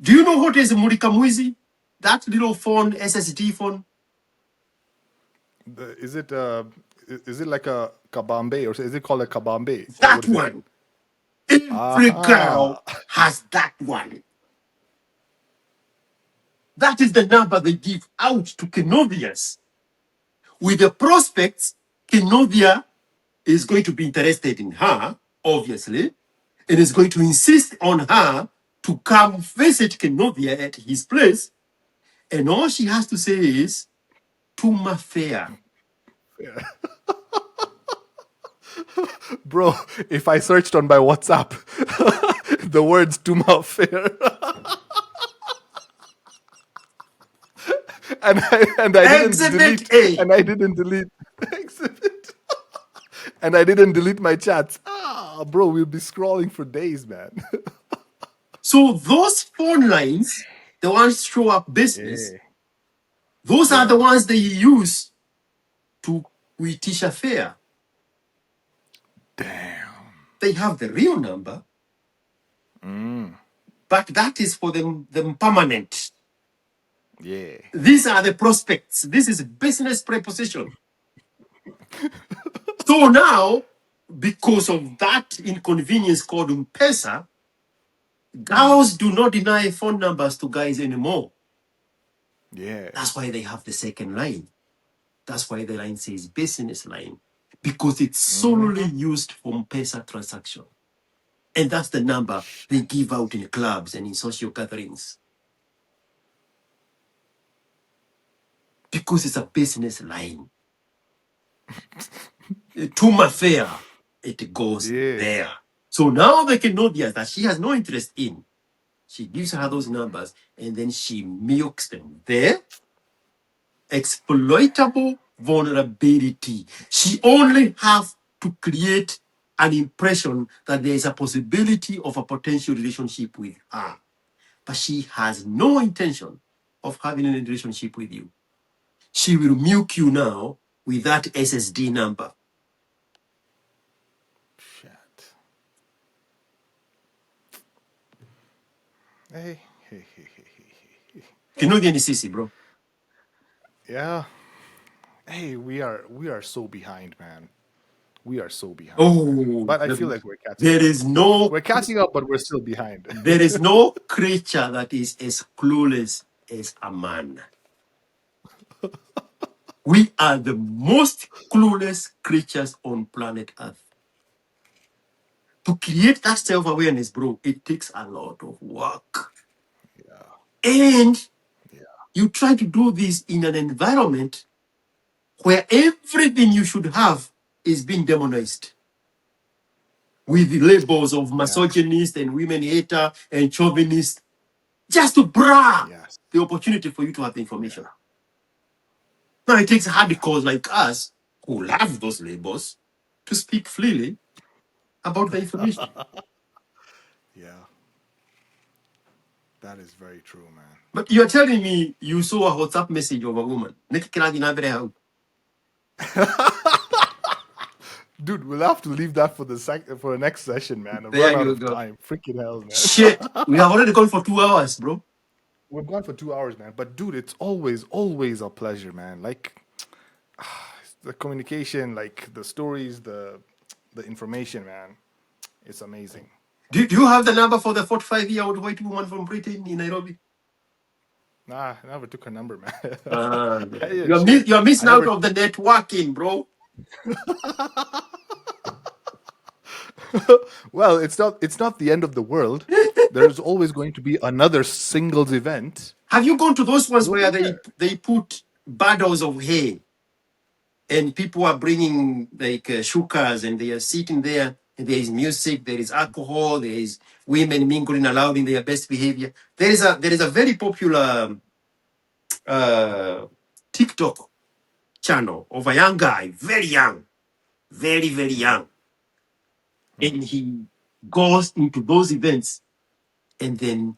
Do you know what is Murikamwizi? That little phone, SSD phone? Is it like a kabambe, or is it called a kabambe, or That what is it? one. Every girl Aha. has that one. That is the number they give out to Kenobians. With the prospects, Kenovia is going to be interested in her, obviously, and is going to insist on her to come visit Kenovia at his place. And all she has to say is, Tuma fair. Bro, if I searched on my WhatsApp the words to my fair and I didn't Exhibit delete A. and I didn't delete exhibit and I didn't delete my chats. Bro, we'll be scrolling for days, man. So those phone lines, the ones show up business, Yeah. those are the Yeah. ones they use to Kuitisha fare. Damn. They have the real number, but that is for them permanent. Yeah. These are the prospects. This is business preposition. So now, because of that inconvenience called M-Pesa, girls do not deny phone numbers to guys anymore. Yeah. That's why they have the second line. That's why the line says business line, because it's solely used for M-Pesa transaction. And that's the number they give out in clubs and in social gatherings. Because it's a business line. To Mafia, it goes Yeah. there. So now they can know that she has no interest in. She gives her those numbers and then she milks them there. Exploitable vulnerability. She only has to create an impression that there is a possibility of a potential relationship with her. But she has no intention of having a relationship with you. She will milk you now with that SSD number. Shit. Hey, hey, hey, hey, hey. Canadian is sissy, bro. Yeah. Hey, we are so behind, man. We are so behind, man. Oh, But I feel like we're catching there up. is no We're catching up, but we're still behind. there is no creature that is as clueless as a man. We are the most clueless creatures on planet Earth. To create that self-awareness, bro, it takes a lot of work. Yeah. And Yeah. you try to do this in an environment where everything you should have is being demonized with the labels of Yeah. misogynist and women hater and chauvinist, just to brag Yes. the opportunity for you to have the Yeah. information. Now it takes Yeah. hardcore like us who love those labels to speak freely about the information. Yeah. That is very true, man. But you're telling me you saw a WhatsApp message of a woman. Dude, we'll have to leave that for for the next session, man. I've run There out you of go. time. Freaking hell, man. Shit. We have already gone for 2 hours, bro. We've gone for 2 hours, man. But dude, it's always a pleasure, man. Like the communication, like the stories, the information, man. It's amazing. Do you have the number for the 45-year-old white woman from Britain in Nairobi? Nah, I never took her number, man. Yeah, You're, shit. you're I missing out never. of the networking, bro. Well, it's not the end of the world. There's always going to be another singles event. Have you gone to those ones We'll where be there. they put bundles of hay and people are bringing like shukas and they are sitting there and there is music, there is alcohol, there is women mingling allowed in their best behavior. There is a very popular uh, TikTok channel of a young guy, very young, very, very young. And he goes into those events and then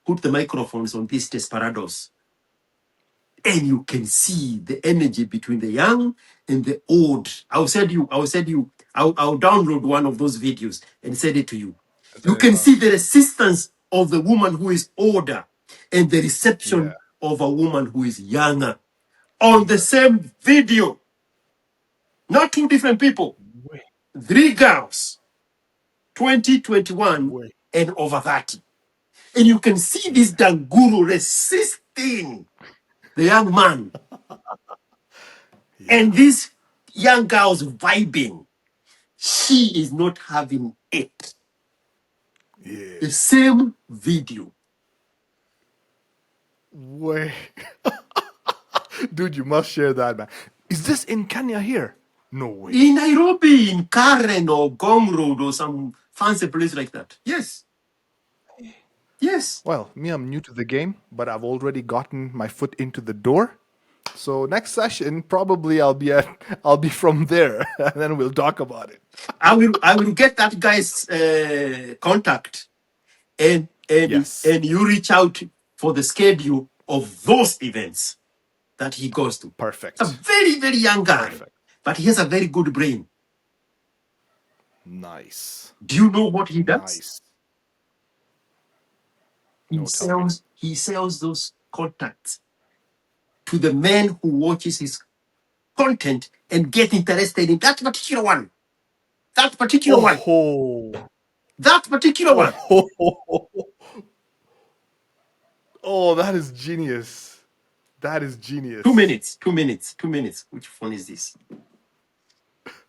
put the microphones on these desperados. And you can see the energy between the young and the old. I'll download one of those videos and send it to you. You Set it can see across. the resistance of the woman who is older and the Yeah. reception of a woman who is younger on the Younger. same video. Not two different people, Wait. three girls, 20, 21, Wait. and over 30. And you can see this Yeah. Danguru resisting the young man Yeah. and this young girl's vibing. She is not having it. Yeah. The same video. Wait. Dude, you must share that, man. Is this in Kenya here? No way. In Nairobi, in Karen or Gong Road or some fancy place like that. Yes. Yes. Well, me, I'm new to the game, but I've already gotten my foot into the door. So next session, probably I'll be from there, and then we'll talk about it. I will get that guy's contact Yes. and you reach out for the schedule of those events that he goes to. It's a Perfect. very, very young guy, Perfect. but he has a very good brain. Nice. Do you know what he does? Nice. He No, tell me. sells he sells those contacts to the man who watches his content and get interested in that particular one. That particular one. Oh, That particular one. oh, oh, that is genius. That is 2 genius. minutes. 2 minutes. 2 minutes. Which phone is this?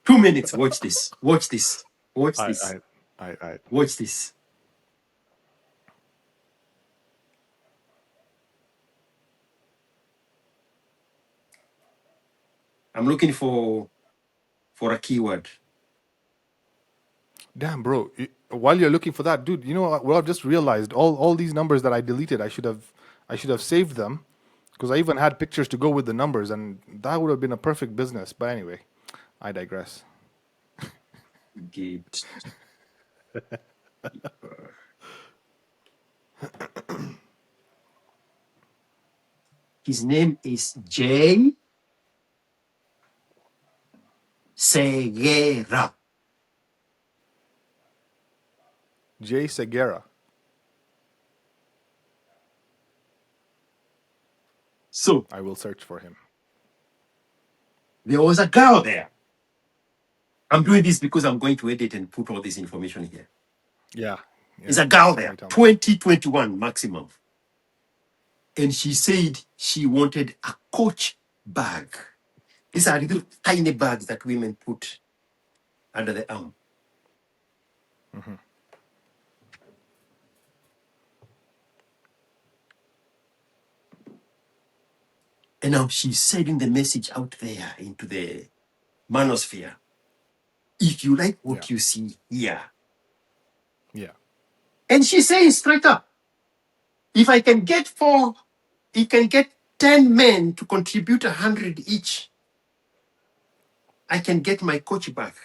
2 minutes. Watch this. Watch this. Watch I, this. I, All right. Watch this. I'm looking for a keyword. Damn, bro. While you're looking for that, dude, you know what? Well, I've just realized all these numbers that I deleted, I should have saved them because I even had pictures to go with the numbers, and that would have been a perfect business. But anyway, I digress. Gate. His name is Jay Segura. Jay Segura. So I will search for him. there was a girl there. I'm doing this because I'm going to edit and put all this information here. Yeah. There's Yeah. a girl Tell there, me, tell me. 2021 maximum. And she said she wanted a Coach bag. These are little tiny bags that women put under the arm. And now she's sending the message out there into the manosphere. If you like Yeah. what you see here, Yeah. and she says straight up, if I can get he can get 10 men to contribute 100 each, I can get my coach back.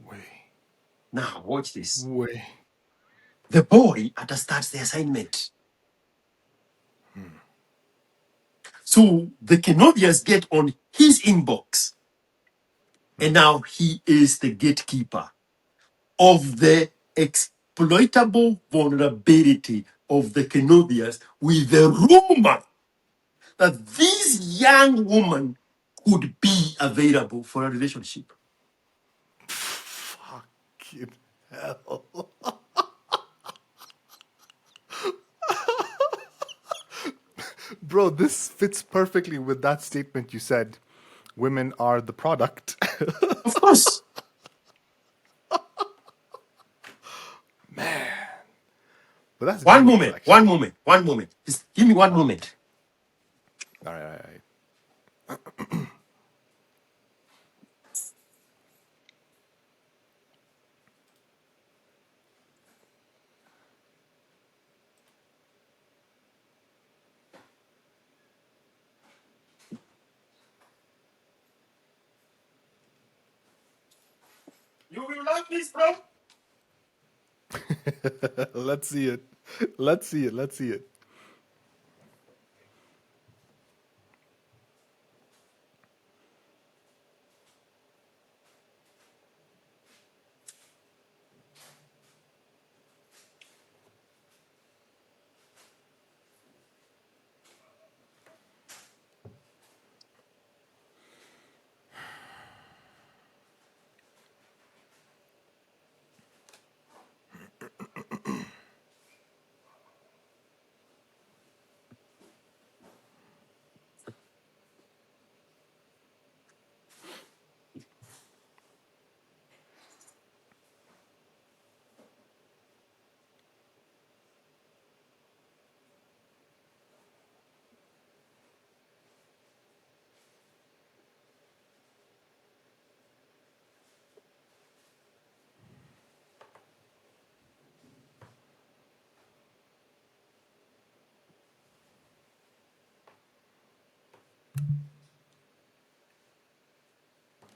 Way. Now, watch this. Way. The boy understands the assignment. So the Kenodians get on his inbox, and now he is the gatekeeper of the exploitable vulnerability of the Kenodians with the rumor that this young woman could be available for a relationship. Fucking hell. Bro, this fits perfectly with that statement you said. Women are the product. Of course. But that's One genius, moment, actually. one moment, one moment. Just give me one moment. All right, all right. You will like this, bro? Let's see it. Let's see it. Let's see it.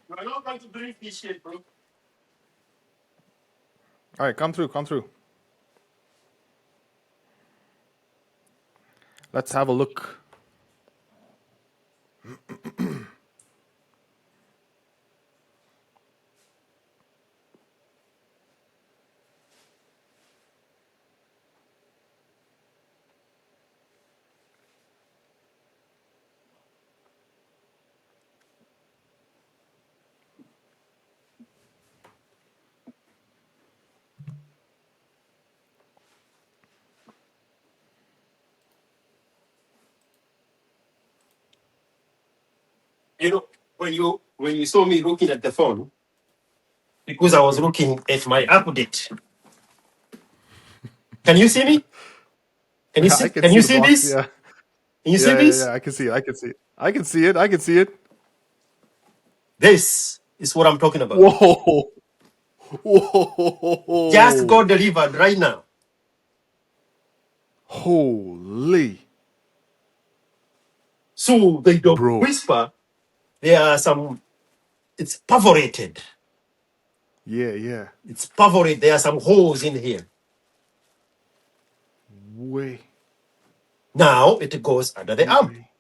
You are not going to drink this shit, bro. All right, come through, come through. Let's have a look. You know, when you saw me looking at the phone, because I was looking at my update. Can you see me? Can you I see? can Can see you the see box. this? Yeah, Can you see yeah, yeah, yeah. this? I can see it. I can see it. I can see it. I can see it. This is what I'm talking about. Whoa, Just got whoa, delivered right now. holy, So the dog bro. whisper, there are some, it's perforated. Yeah, yeah. It's perforated. There are some holes in here. Way, Now it goes under the arm. way.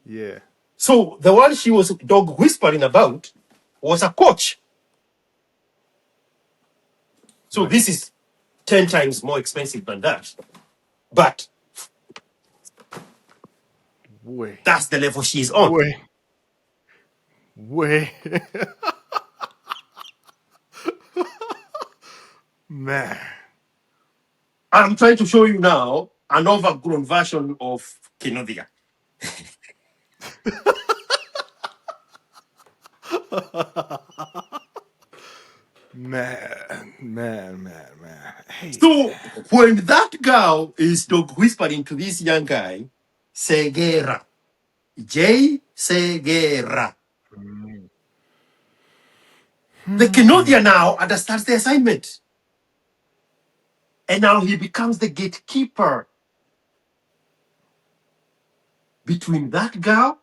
Yeah, So the one she was dog whispering about was a coach. So right. this is 10 times more expensive than that. But Way, that's the level she's on. way, way. Man. I'm trying to show you now an overgrown version of Kenodia. Man. Hey, So when that girl is dog whispering to this young guy, Segera, J. Segera, the Kenodia now understands the assignment. And now he becomes the gatekeeper between that girl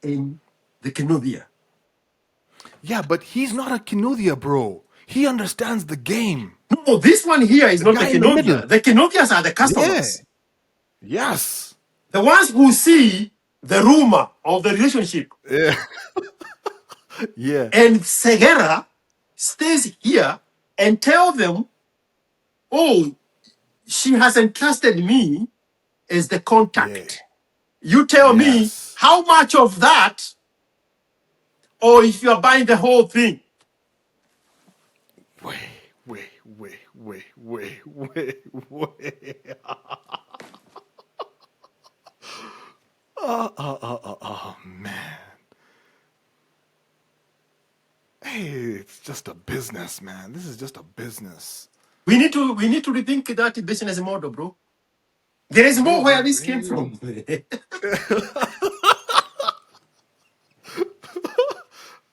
and the Kenodia. yeah, but he's not a Kinuthia, bro. He understands the game. No, this one here is The not the guy in the middle. Kenodia. The Kenodias are the Yeah. customers. Yes. The ones who see the rumor of the relationship. Yeah. Yeah. And Segera stays here and tell them, oh, she has entrusted me as the Yeah. contact. You tell me Yes. how much of that, or if you are buying the whole thing. Wait, wait. Oh, man. Hey, it's just a business, man. This is just a business. We need to rethink that business model, bro. There is more Bro, where we this came from. really.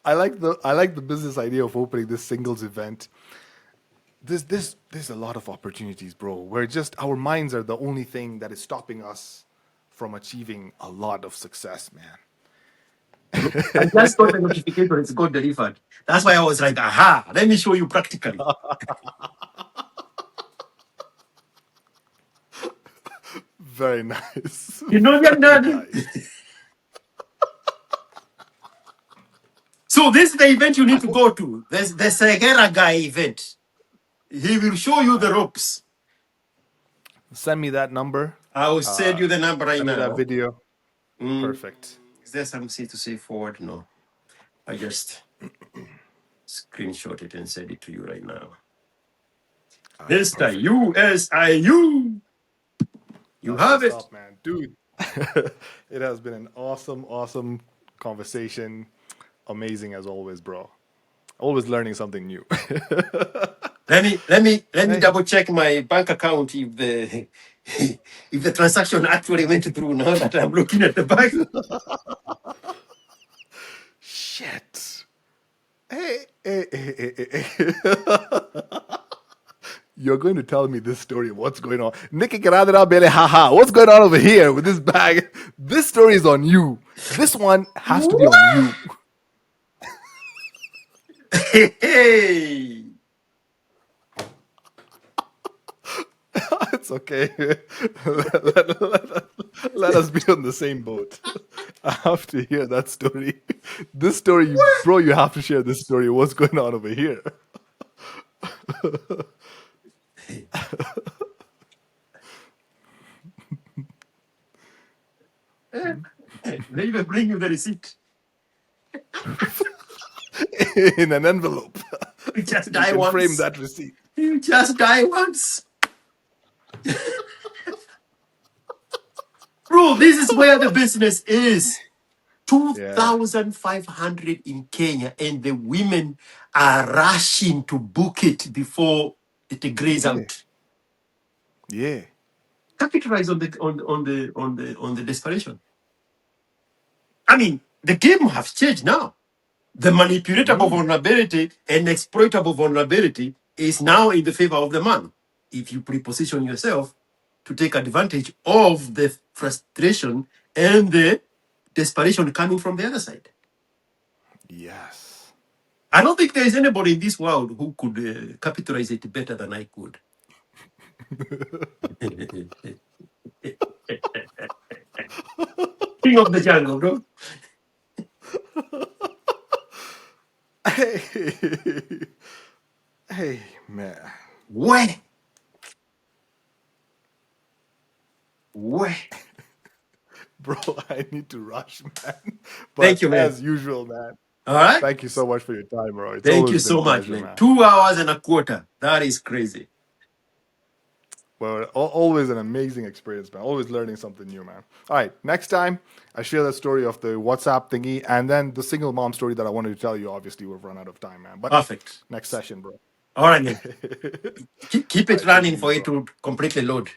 I like the business idea of opening this singles event. There's a lot of opportunities, bro. We're just our minds are the only thing that is stopping us from achieving a lot of success, man. I just got the notification it's got delivered. That's why I was like, aha, let me show you practically. Very nice. You know, you're Very done. nice. So this is the event you need to go to. There's the Segera guy event. He will show you the ropes. Send me that number. I will send you the number right Send me that now. video. Mm, Perfect. is there something to say forward? No. I just screenshot it and send it to you right now. All right, perfect. Mr. ISIU. You That's have what's it. up, man. Dude, it has been an awesome conversation. Amazing as always, bro. Always learning something new. Let me Hey, double check my bank account if the if the transaction actually went through now that I'm looking at the bank. shit. Hey. You're going to tell me this story of what's going on. Nikki Karadra Bele, haha. What's going on over here with this bag? This story is on you. This one has to be on What? you. Hey. It's okay. Let us be on the same boat. I have to hear that story. This story, bro, you have to share this story. What's going on over here? They even bring you the receipt. In an envelope. You just You die can frame once. that receipt. You just die once. Bro, this is where the business is. Yeah. 2,500 in Kenya, and the women are rushing to book it before it grays Yeah. out. Yeah. Capitalize on the desperation. I mean, the game has changed now. The manipulatable vulnerability and exploitable vulnerability is now in the favor of the man. If you preposition yourself to take advantage of the frustration and the desperation coming from the other side. Yes. I don't think there is anybody in this world who could capitalize it better than I could. King of the jungle, bro. Hey. Hey, man. Where? Where? Bro, I need to rush, man. Thank But you, man. as usual, man, All right. thank you so much for your time, bro. It's Thank you always been so much, pleasure, man. man. 2 hours and a quarter. That is crazy. Well, always an amazing experience, man. Always learning something new, man. All right, next time I share the story of the WhatsApp thingy and then the single mom story that I wanted to tell you. Obviously, we've run out of time, man. But Perfect. next session, bro. All right, man. Keep All it right, take it running easy, for it bro. to completely load.